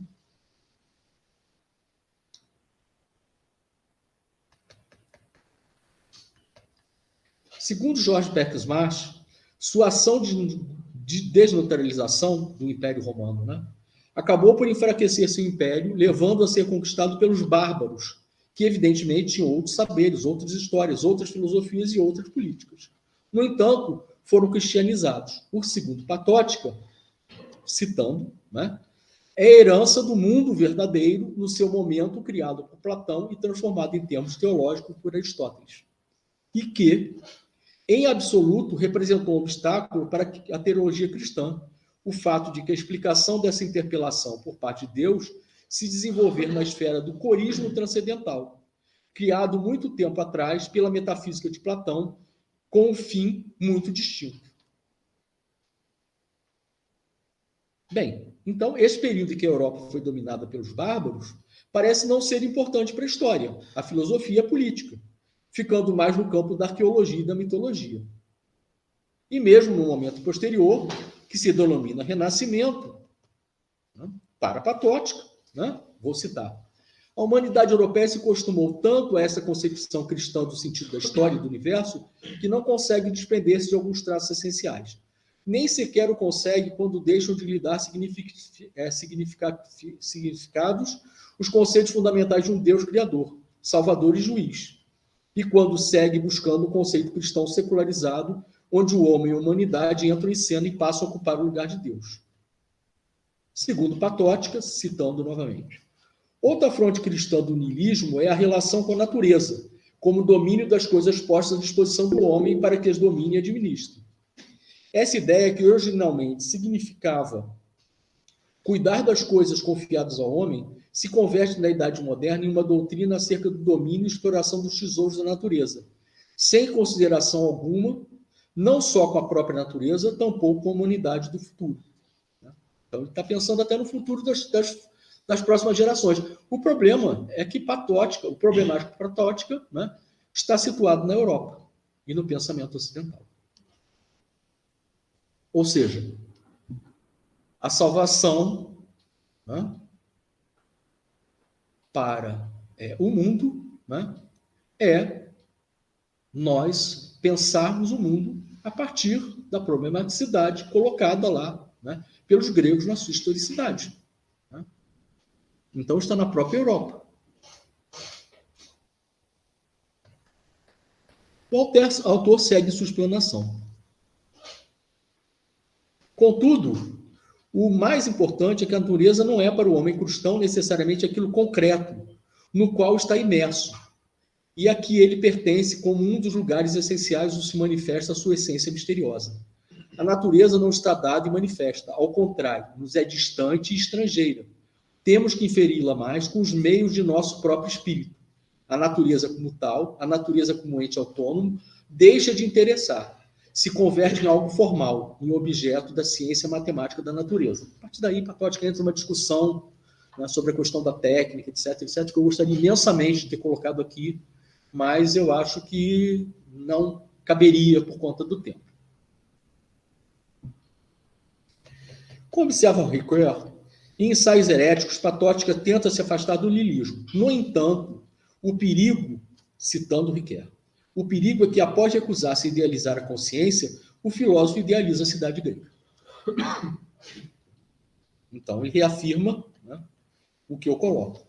Segundo Jorge Perkins-Marsh, sua ação de desnaturalização do Império Romano, né, acabou por enfraquecer seu império, levando a ser conquistado pelos bárbaros, que evidentemente tinham outros saberes, outras histórias, outras filosofias e outras políticas. No entanto, foram cristianizados. Por segundo Patóshka, citando, né, é a herança do mundo verdadeiro no seu momento criado por Platão e transformado em termos teológicos por Aristóteles. E que, em absoluto, representou um obstáculo para a teologia cristã, o fato de que a explicação dessa interpelação por parte de Deus se desenvolver na esfera do corismo transcendental, criado muito tempo atrás pela metafísica de Platão, com um fim muito distinto. Bem, então, esse período em que a Europa foi dominada pelos bárbaros parece não ser importante para a história, a filosofia e a política, ficando mais no campo da arqueologia e da mitologia. E mesmo no momento posterior, que se denomina Renascimento, né, para Patóshka, né, vou citar, a humanidade europeia se acostumou tanto a essa concepção cristã do sentido da história e do universo que não consegue desprender-se de alguns traços essenciais. Nem sequer o consegue quando deixam de lhe dar significados os conceitos fundamentais de um Deus criador, salvador e juiz. E quando segue buscando o conceito cristão secularizado, onde o homem e a humanidade entram em cena e passam a ocupar o lugar de Deus. Segundo Patóshka, citando novamente. Outra fronte cristã do niilismo é a relação com a natureza, como domínio das coisas postas à disposição do homem para que as domine e administre. Essa ideia, que originalmente significava cuidar das coisas confiadas ao homem, se converte na Idade Moderna em uma doutrina acerca do domínio e exploração dos tesouros da natureza, sem consideração alguma, não só com a própria natureza, tampouco com a humanidade do futuro. Então, ele está pensando até no futuro das próximas gerações. O problema é que Patóshka, o problemático Patóshka, né, está situado na Europa e no pensamento ocidental. Ou seja, a salvação, né, para o mundo, né, é nós pensarmos o mundo a partir da problematicidade colocada lá, né, pelos gregos na sua historicidade. Né? Então está na própria Europa. O autor segue sua explanação. Contudo, o mais importante é que a natureza não é para o homem cristão necessariamente aquilo concreto, no qual está imerso, e a que ele pertence como um dos lugares essenciais onde se manifesta a sua essência misteriosa. A natureza não está dada e manifesta, ao contrário, nos é distante e estrangeira. Temos que inferi-la mais com os meios de nosso próprio espírito. A natureza como tal, a natureza como ente autônomo, deixa de interessar, se converte em algo formal, em objeto da ciência matemática da natureza. A partir daí, Patótica entra numa discussão, né, sobre a questão da técnica, etc., que eu gostaria imensamente de ter colocado aqui, mas eu acho que não caberia por conta do tempo. Como observa Ricoeur, em Ensaios Heréticos, Patótica tenta se afastar do niilismo. No entanto, o perigo, citando Ricoeur, o perigo é que, após recusar-se a idealizar a consciência, o filósofo idealiza a cidade grega. Então, ele reafirma, né, o que eu coloco.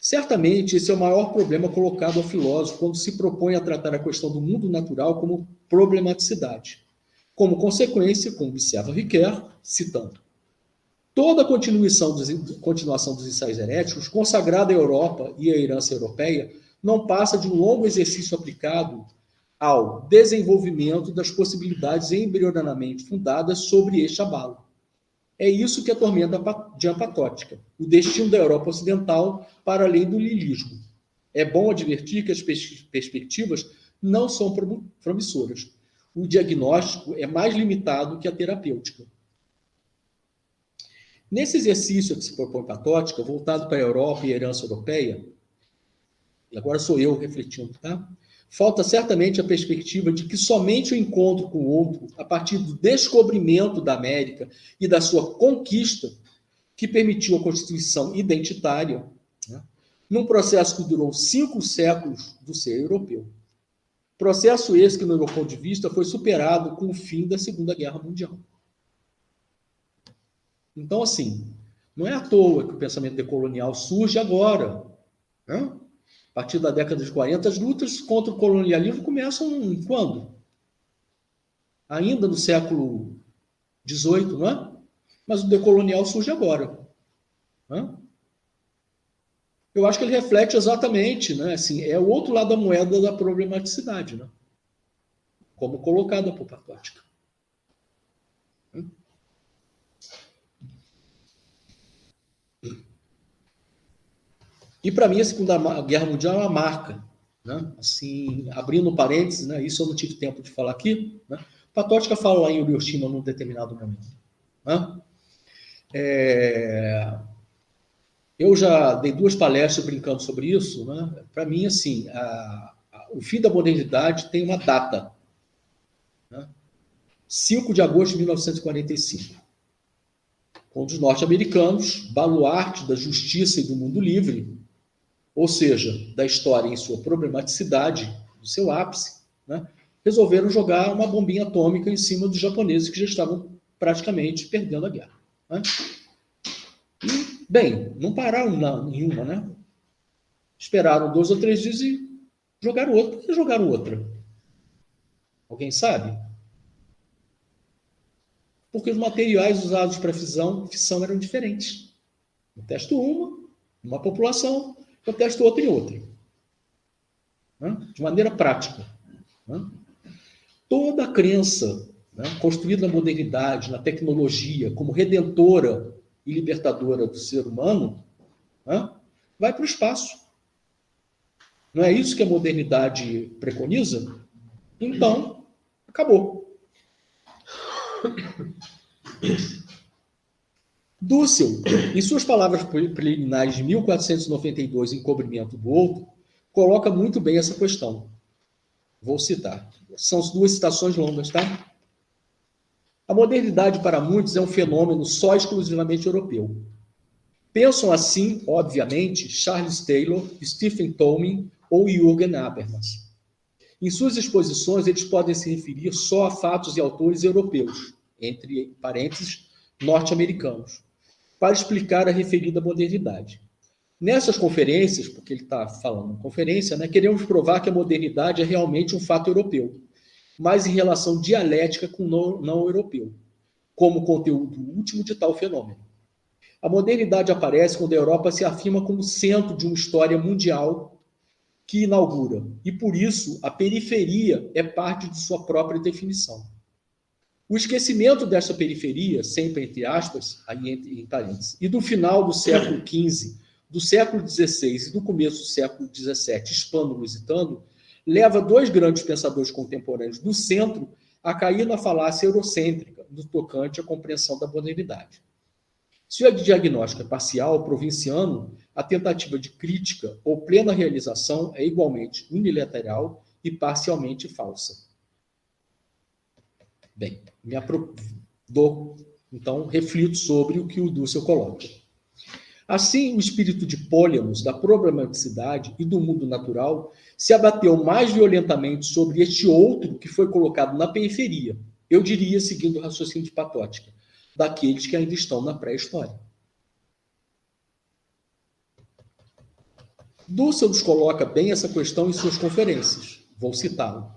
Certamente, esse é o maior problema colocado ao filósofo quando se propõe a tratar a questão do mundo natural como problematicidade. Como consequência, como observa Ricoeur, citando, toda a continuação dos ensaios heréticos, consagrada à Europa e à herança europeia, não passa de um longo exercício aplicado ao desenvolvimento das possibilidades embrionariamente fundadas sobre este abalo. É isso que atormenta a Patótica, o destino da Europa Ocidental para além do niilismo. É bom advertir que as perspectivas não são promissoras. O diagnóstico é mais limitado que a terapêutica. Nesse exercício que se propõe Patótica, voltado para a Europa e a herança europeia, e agora sou eu refletindo, tá? Falta certamente a perspectiva de que somente o encontro com o outro, a partir do descobrimento da América e da sua conquista, que permitiu a constituição identitária, né, num processo que durou 5 séculos do ser europeu. Processo esse que, no meu ponto de vista, foi superado com o fim da Segunda Guerra Mundial. Então, assim, não é à toa que o pensamento decolonial surge agora, né? A partir da década de 40, as lutas contra o colonialismo começam quando? Ainda no século XVIII, não é? Mas o decolonial surge agora. Né? Eu acho que ele reflete exatamente, né? Assim, é o outro lado da moeda da problematicidade, né? Como colocada por Patótica. E, para mim, a Segunda Guerra Mundial é uma marca. Né? Assim, abrindo parênteses, né? Isso eu não tive tempo de falar aqui. Né? Patótica fala lá em Hiroshima num determinado momento. Né? Eu já dei 2 palestras brincando sobre isso. Né? Para mim, assim, o fim da modernidade tem uma data. Né? 5 de agosto de 1945. Quando os norte-americanos, baluarte da justiça e do mundo livre, ou seja, da história em sua problematicidade, do seu ápice, né, resolveram jogar uma bombinha atômica em cima dos japoneses que já estavam praticamente perdendo a guerra. Né? E, bem, não pararam nenhuma, né? Esperaram 2 ou 3 dias e jogaram outra. Por que jogaram outra? Alguém sabe? Porque os materiais usados para fissão eram diferentes. Eu testo uma população, eu testo outra em outra. Né? De maneira prática. Né? Toda a crença, né, construída na modernidade, na tecnologia, como redentora e libertadora do ser humano, né, vai para o espaço. Não é isso que a modernidade preconiza? Então, acabou. Dussel, em suas palavras preliminares de 1492, Encobrimento do Outro, coloca muito bem essa questão. Vou citar. São 2 citações longas, tá? A modernidade, para muitos, é um fenômeno só exclusivamente europeu. Pensam assim, obviamente, Charles Taylor, Stephen Tolman ou Jürgen Habermas. Em suas exposições, eles podem se referir só a fatos e autores europeus, entre parênteses, norte-americanos, para explicar a referida modernidade. Nessas conferências, porque ele está falando em conferência, né, queremos provar que a modernidade é realmente um fato europeu, mas em relação dialética com o não europeu, como conteúdo último de tal fenômeno. A modernidade aparece quando a Europa se afirma como centro de uma história mundial que inaugura. E, por isso, a periferia é parte de sua própria definição. O esquecimento dessa periferia, sempre entre aspas, aí em parênteses, e do final do século XV, do século XVI e do começo do século XVII, hispano-lusitano, leva dois grandes pensadores contemporâneos do centro a cair na falácia eurocêntrica no tocante à compreensão da modernidade. Se o diagnóstico é parcial, provinciano, a tentativa de crítica ou plena realização é igualmente unilateral e parcialmente falsa. Bem, então, reflito sobre o que o Dussel coloca. Assim, o espírito de Pólemos, da problematicidade e do mundo natural, se abateu mais violentamente sobre este outro que foi colocado na periferia, eu diria, seguindo o raciocínio de Patótica, daqueles que ainda estão na pré-história. Dussel nos coloca bem essa questão em suas conferências. Vou citá-lo.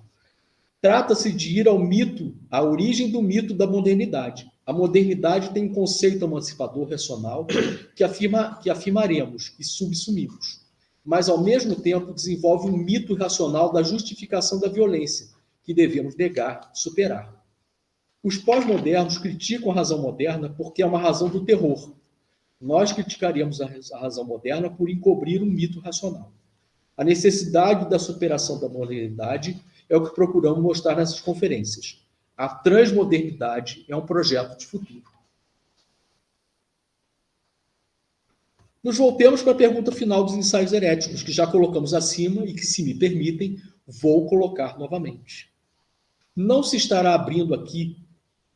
Trata-se de ir ao mito, à origem do mito da modernidade. A modernidade tem um conceito emancipador racional que afirmaremos e subsumimos, mas, ao mesmo tempo, desenvolve um mito racional da justificação da violência, que devemos negar, superar. Os pós-modernos criticam a razão moderna porque é uma razão do terror. Nós criticaríamos a razão moderna por encobrir um mito racional. A necessidade da superação da modernidade é o que procuramos mostrar nessas conferências. A transmodernidade é um projeto de futuro. Nos voltemos para a pergunta final dos ensaios heréticos, que já colocamos acima e que, se me permitem, vou colocar novamente. Não se estará abrindo aqui,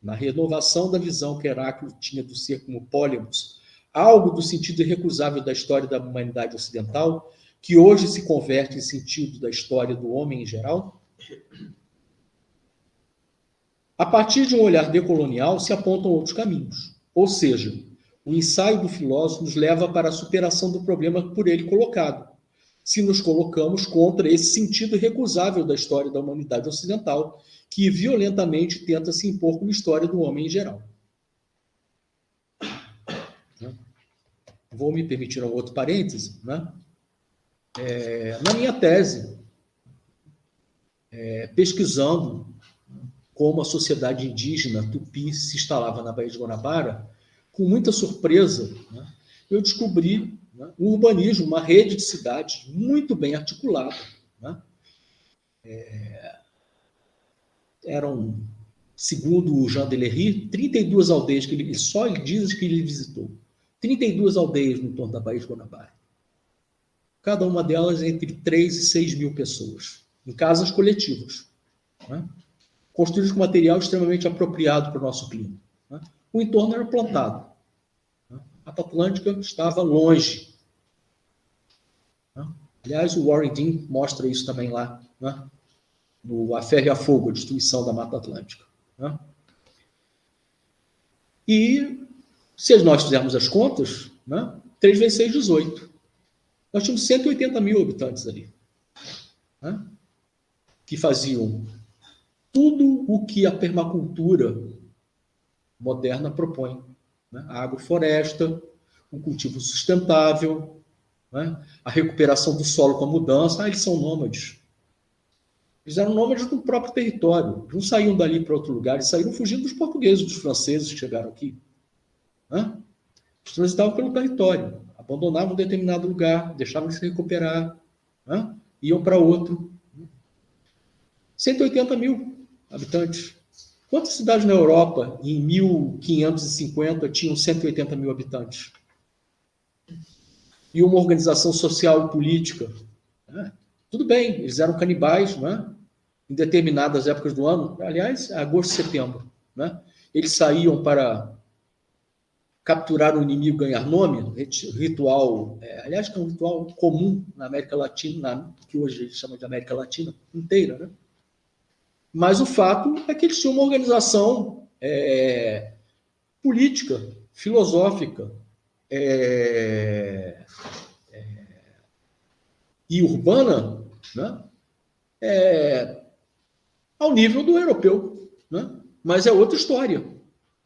na renovação da visão que Heráclito tinha do ser como Pólemos, algo do sentido irrecusável da história da humanidade ocidental, que hoje se converte em sentido da história do homem em geral? A partir de um olhar decolonial se apontam outros caminhos. Ou seja, o ensaio do filósofo nos leva para a superação do problema por ele colocado, se nos colocamos contra esse sentido irrecusável da história da humanidade ocidental, que violentamente tenta se impor como história do homem em geral. Vou me permitir um outro parêntese, né? Na minha tese, pesquisando como a sociedade indígena tupi se instalava na Baía de Guanabara, com muita surpresa, né, eu descobri, né, um urbanismo, uma rede de cidades muito bem articulada. Né? Eram, segundo o Jean Delery, 32 aldeias que ele diz que ele visitou. 32 aldeias no entorno da Baía de Guanabara. Cada uma delas entre 3 e 6 mil pessoas, em casas coletivas, né? Construídas com material extremamente apropriado para o nosso clima. Né? O entorno era plantado. Né? A Mata Atlântica estava longe. Né? Aliás, o Warren Dean mostra isso também lá, né? No A Ferro e a Fogo, a destruição da Mata Atlântica. Né? E, se nós fizermos as contas, né? 3 vezes 6, 18. Nós tínhamos 180 mil habitantes ali, né? Que faziam tudo o que a permacultura moderna propõe. Né? A agrofloresta, o cultivo sustentável, né? A recuperação do solo com a mudança. Eles são nômades. Eles eram nômades do próprio território. Eles não saíam dali para outro lugar, eles saíram fugindo dos portugueses, dos franceses que chegaram aqui. Né? Eles transitavam pelo território, abandonavam um determinado lugar, deixavam de se recuperar, né? Iam para outro. 180 mil habitantes. Quantas cidades na Europa, em 1550, tinham 180 mil habitantes? E uma organização social e política. Né? Tudo bem, eles eram canibais, né? Em determinadas épocas do ano, aliás, agosto e setembro. Né? Eles saíam para capturar o inimigo, ganhar nome, ritual, aliás, que é um ritual comum na América Latina, que hoje a gente chama de América Latina inteira, né? Mas o fato é que eles tinham uma organização política, filosófica e urbana, né? Ao nível do europeu. Né? Mas é outra história.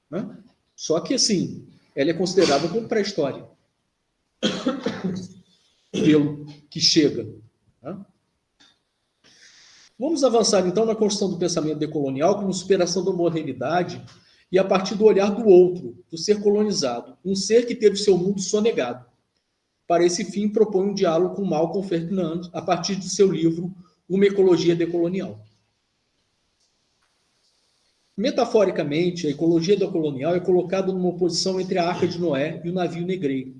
Né? Só que, assim, ela é considerada como pré-história, pelo que chega. Né? Vamos avançar, então, na construção do pensamento decolonial como superação da modernidade e a partir do olhar do outro, do ser colonizado, um ser que teve seu mundo sonegado. Para esse fim, propõe um diálogo com Malcolm Ferdinand a partir de seu livro Uma Ecologia Decolonial. Metaforicamente, a ecologia decolonial é colocada numa oposição entre a Arca de Noé e o navio negreiro.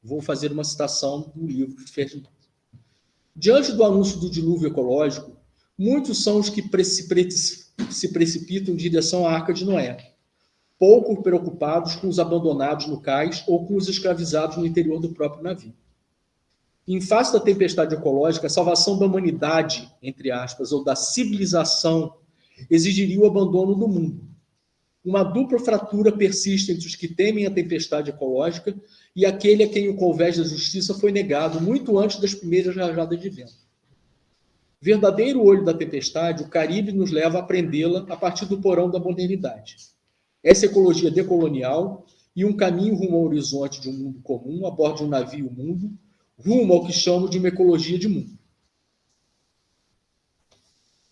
Vou fazer uma citação do livro de Ferdinand. Diante do anúncio do dilúvio ecológico, muitos são os que se precipitam em direção à Arca de Noé, pouco preocupados com os abandonados no cais ou com os escravizados no interior do próprio navio. Em face da tempestade ecológica, a salvação da humanidade, entre aspas, ou da civilização, exigiria o abandono do mundo. Uma dupla fratura persiste entre os que temem a tempestade ecológica e aquele a quem o convés da justiça foi negado muito antes das primeiras rajadas de vento. Verdadeiro olho da tempestade, o Caribe nos leva a aprendê-la a partir do porão da modernidade. Essa ecologia decolonial e um caminho rumo ao horizonte de um mundo comum, a bordo de um navio mundo, rumo ao que chamo de uma ecologia de mundo.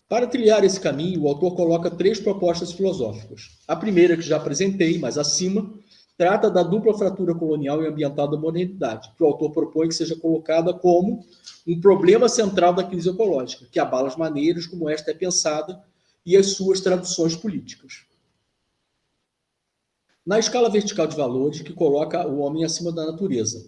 Para trilhar esse caminho, o autor coloca 3 propostas filosóficas. A primeira, que já apresentei, mais acima, trata da dupla fratura colonial e ambiental da modernidade, que o autor propõe que seja colocada como um problema central da crise ecológica, que abala as maneiras como esta é pensada e as suas traduções políticas. Na escala vertical de valores, que coloca o homem acima da natureza,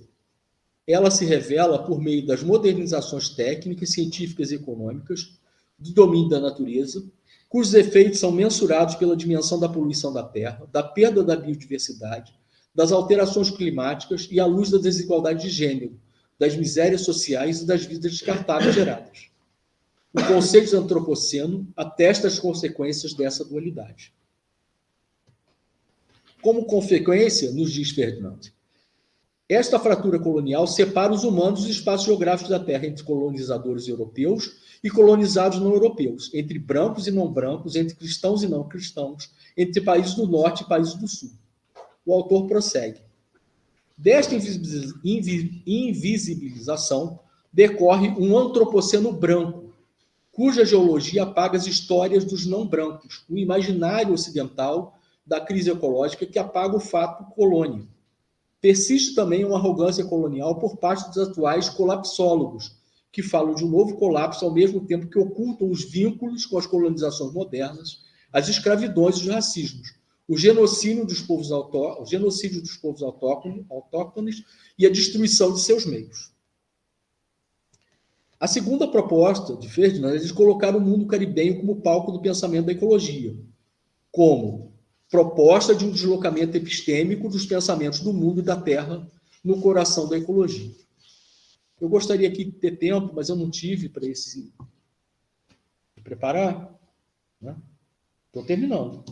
ela se revela por meio das modernizações técnicas, científicas e econômicas, do domínio da natureza, cujos efeitos são mensurados pela dimensão da poluição da terra, da perda da biodiversidade, das alterações climáticas e à luz da desigualdade de gênero, das misérias sociais e das vidas descartáveis geradas. O conceito de antropoceno atesta as consequências dessa dualidade. Como consequência, nos diz Ferdinand, esta fratura colonial separa os humanos dos espaços geográficos da Terra entre colonizadores europeus e colonizados não europeus, entre brancos e não brancos, entre cristãos e não cristãos, entre países do norte e países do sul. O autor prossegue. Desta invisibilização decorre um antropoceno branco, cuja geologia apaga as histórias dos não brancos, o imaginário ocidental da crise ecológica que apaga o fato colônia. Persiste também uma arrogância colonial por parte dos atuais colapsólogos, que falam de um novo colapso ao mesmo tempo que ocultam os vínculos com as colonizações modernas, as escravidões e os racismos, o genocídio dos povos autóctones e a destruição de seus meios. A segunda proposta de Ferdinand é de colocar o mundo caribenho como palco do pensamento da ecologia, como proposta de um deslocamento epistêmico dos pensamentos do mundo e da Terra no coração da ecologia. Eu gostaria aqui de ter tempo, mas eu não tive para esse preparar. Estou terminando.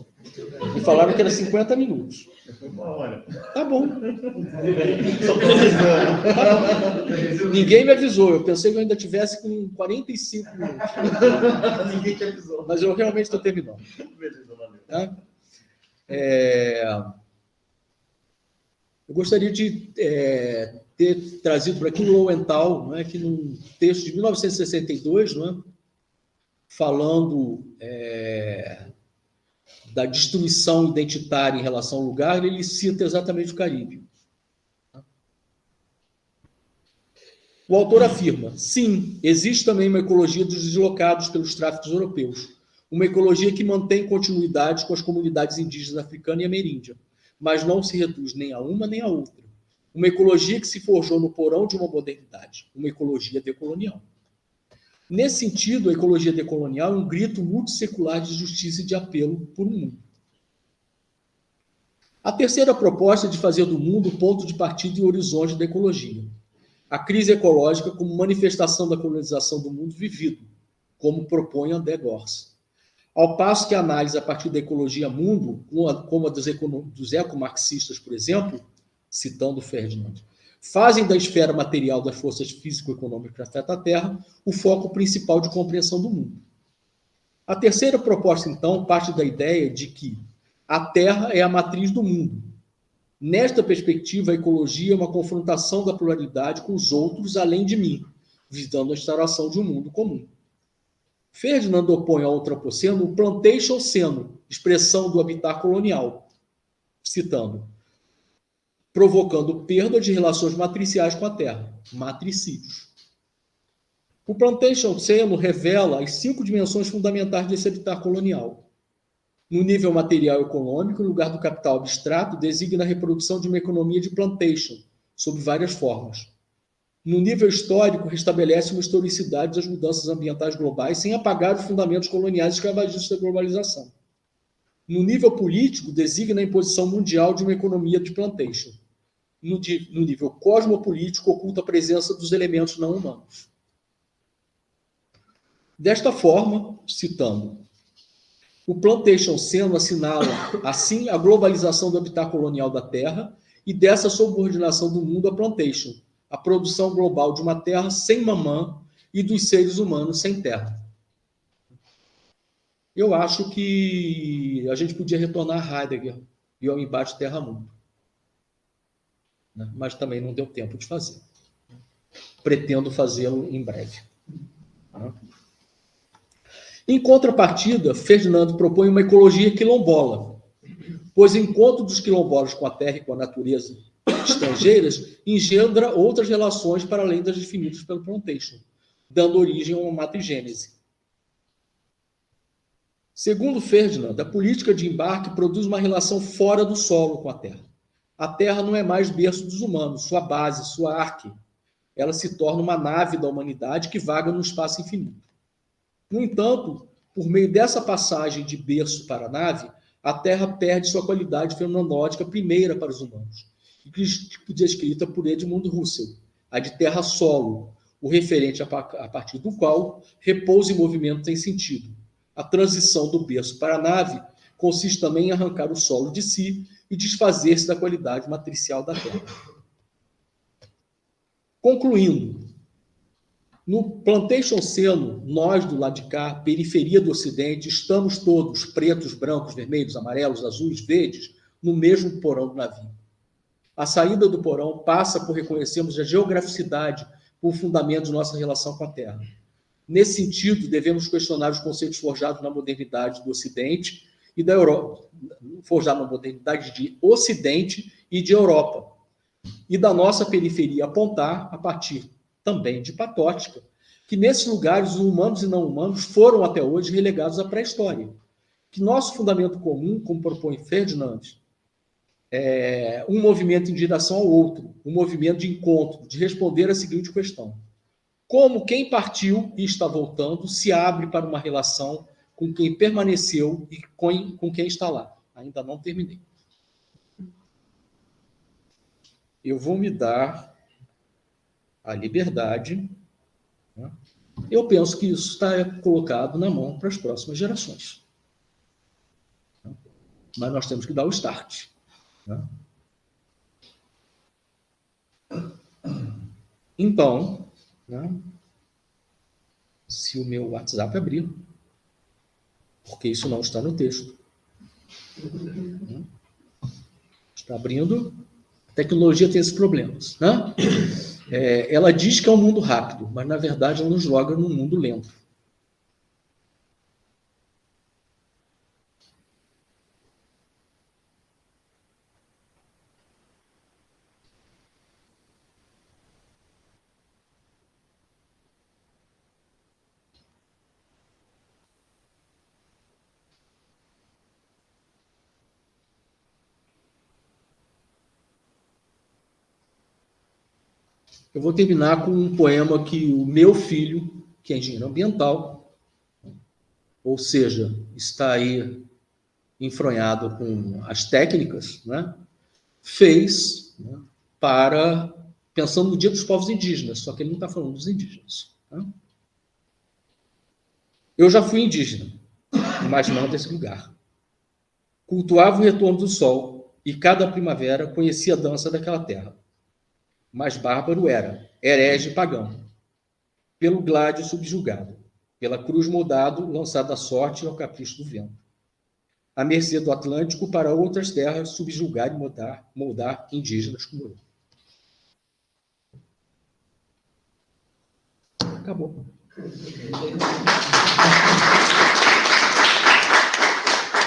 Me falaram que era 50 minutos. Tá bom. Ninguém me avisou. Eu pensei que eu ainda tivesse com 45 minutos. Ninguém te avisou. Mas eu realmente estou terminando. Beleza, valeu. Tá? Eu gostaria de ter trazido por aqui o Lowenthal, que num texto de 1962, falando da destruição identitária em relação ao lugar, ele cita exatamente o Caribe. O autor afirma, sim, existe também uma ecologia dos deslocados pelos tráficos europeus, uma ecologia que mantém continuidade com as comunidades indígenas africana e ameríndia, mas não se reduz nem a uma nem a outra. Uma ecologia que se forjou no porão de uma modernidade, uma ecologia decolonial. Nesse sentido, a ecologia decolonial é um grito multissecular de justiça e de apelo por um mundo. A terceira proposta é de fazer do mundo o ponto de partida e horizonte da ecologia. A crise ecológica como manifestação da colonização do mundo vivido, como propõe André Gorz. Ao passo que a análise a partir da ecologia mundo, como a dos ecomarxistas, por exemplo, citando Ferdinand, fazem da esfera material das forças físico-econômicas que afetam a Terra o foco principal de compreensão do mundo. A terceira proposta, então, parte da ideia de que a Terra é a matriz do mundo, Nesta perspectiva, a ecologia é uma confrontação da pluralidade com os outros além de mim, visando a instauração de um mundo comum. Ferdinand opõe ao antropoceno o plantation-ceno, expressão do habitat colonial, citando, provocando perda de relações matriciais com a terra, matricídios. O plantation-ceno revela as 5 dimensões fundamentais desse habitat colonial. No nível material e econômico, o lugar do capital abstrato designa a reprodução de uma economia de plantation, sob várias formas. No nível histórico, restabelece uma historicidade das mudanças ambientais globais sem apagar os fundamentos coloniais escravagistas da globalização. No nível político, designa a imposição mundial de uma economia de plantation. No nível cosmopolítico, oculta a presença dos elementos não humanos. Desta forma, citando, o plantation-ceno assinala, assim, a globalização do habitat colonial da Terra e dessa subordinação do mundo à plantation, a produção global de uma terra sem mamã e dos seres humanos sem terra. Eu acho que a gente podia retornar a Heidegger e ao embate terra-mundo. Mas também não deu tempo de fazer. Pretendo fazê-lo em breve. Em contrapartida, Ferdinand propõe uma ecologia quilombola, pois o encontro dos quilombolas com a terra e com a natureza estrangeiras engendra outras relações para além das definidas pelo plantation, dando origem a uma matrigênese. Segundo Ferdinand, a política de embarque produz uma relação fora do solo com a terra. A terra não é mais berço dos humanos, sua base, sua arque. Ela se torna uma nave da humanidade que vaga no espaço infinito. No entanto, por meio dessa passagem de berço para a nave, a terra perde sua qualidade fenomenológica primeira para os humanos, que descrita por Edmund Husserl, a de terra-solo, o referente a partir do qual repouso e movimento têm sentido. A transição do berço para a nave consiste também em arrancar o solo de si e desfazer-se da qualidade matricial da terra. Concluindo, no plantation-ceno, nós do lado de cá, periferia do Ocidente, estamos todos, pretos, brancos, vermelhos, amarelos, azuis, verdes, no mesmo porão do navio. A saída do porão passa por reconhecermos a geograficidade como fundamento de nossa relação com a Terra. Nesse sentido, devemos questionar os conceitos forjados na modernidade do Ocidente e da Europa, forjados na modernidade de Ocidente e de Europa, e da nossa periferia apontar, a partir também de Patótica, que nesses lugares os humanos e não humanos foram até hoje relegados à pré-história. Que nosso fundamento comum, como propõe Ferdinand, é um movimento em direção ao outro, um movimento de encontro, de responder à seguinte questão: como quem partiu e está voltando se abre para uma relação com quem permaneceu e com quem está lá? Ainda não terminei. Eu vou me dar a liberdade. Né? Eu penso que isso está colocado na mão para as próximas gerações. Né? Mas nós temos que dar o start. Né? Então, né? Se o meu WhatsApp abrir, porque isso não está no texto. Né? Está abrindo. A tecnologia tem esses problemas. Né? Ela diz que é um mundo rápido, mas, na verdade, ela nos joga num mundo lento. Eu vou terminar com um poema que o meu filho, que é engenheiro ambiental, ou seja, está aí enfronhado com as técnicas, né, fez, né, pensando no Dia dos Povos Indígenas, só que ele não está falando dos indígenas. Né? Eu já fui indígena, mas não desse lugar. Cultuava o retorno do sol e cada primavera conhecia a dança daquela terra. Mas bárbaro era, herege pagão, pelo gládio subjugado, pela cruz moldado, lançado à sorte e ao capricho do vento. à mercê do Atlântico para outras terras subjugar e moldar indígenas como eu. Acabou.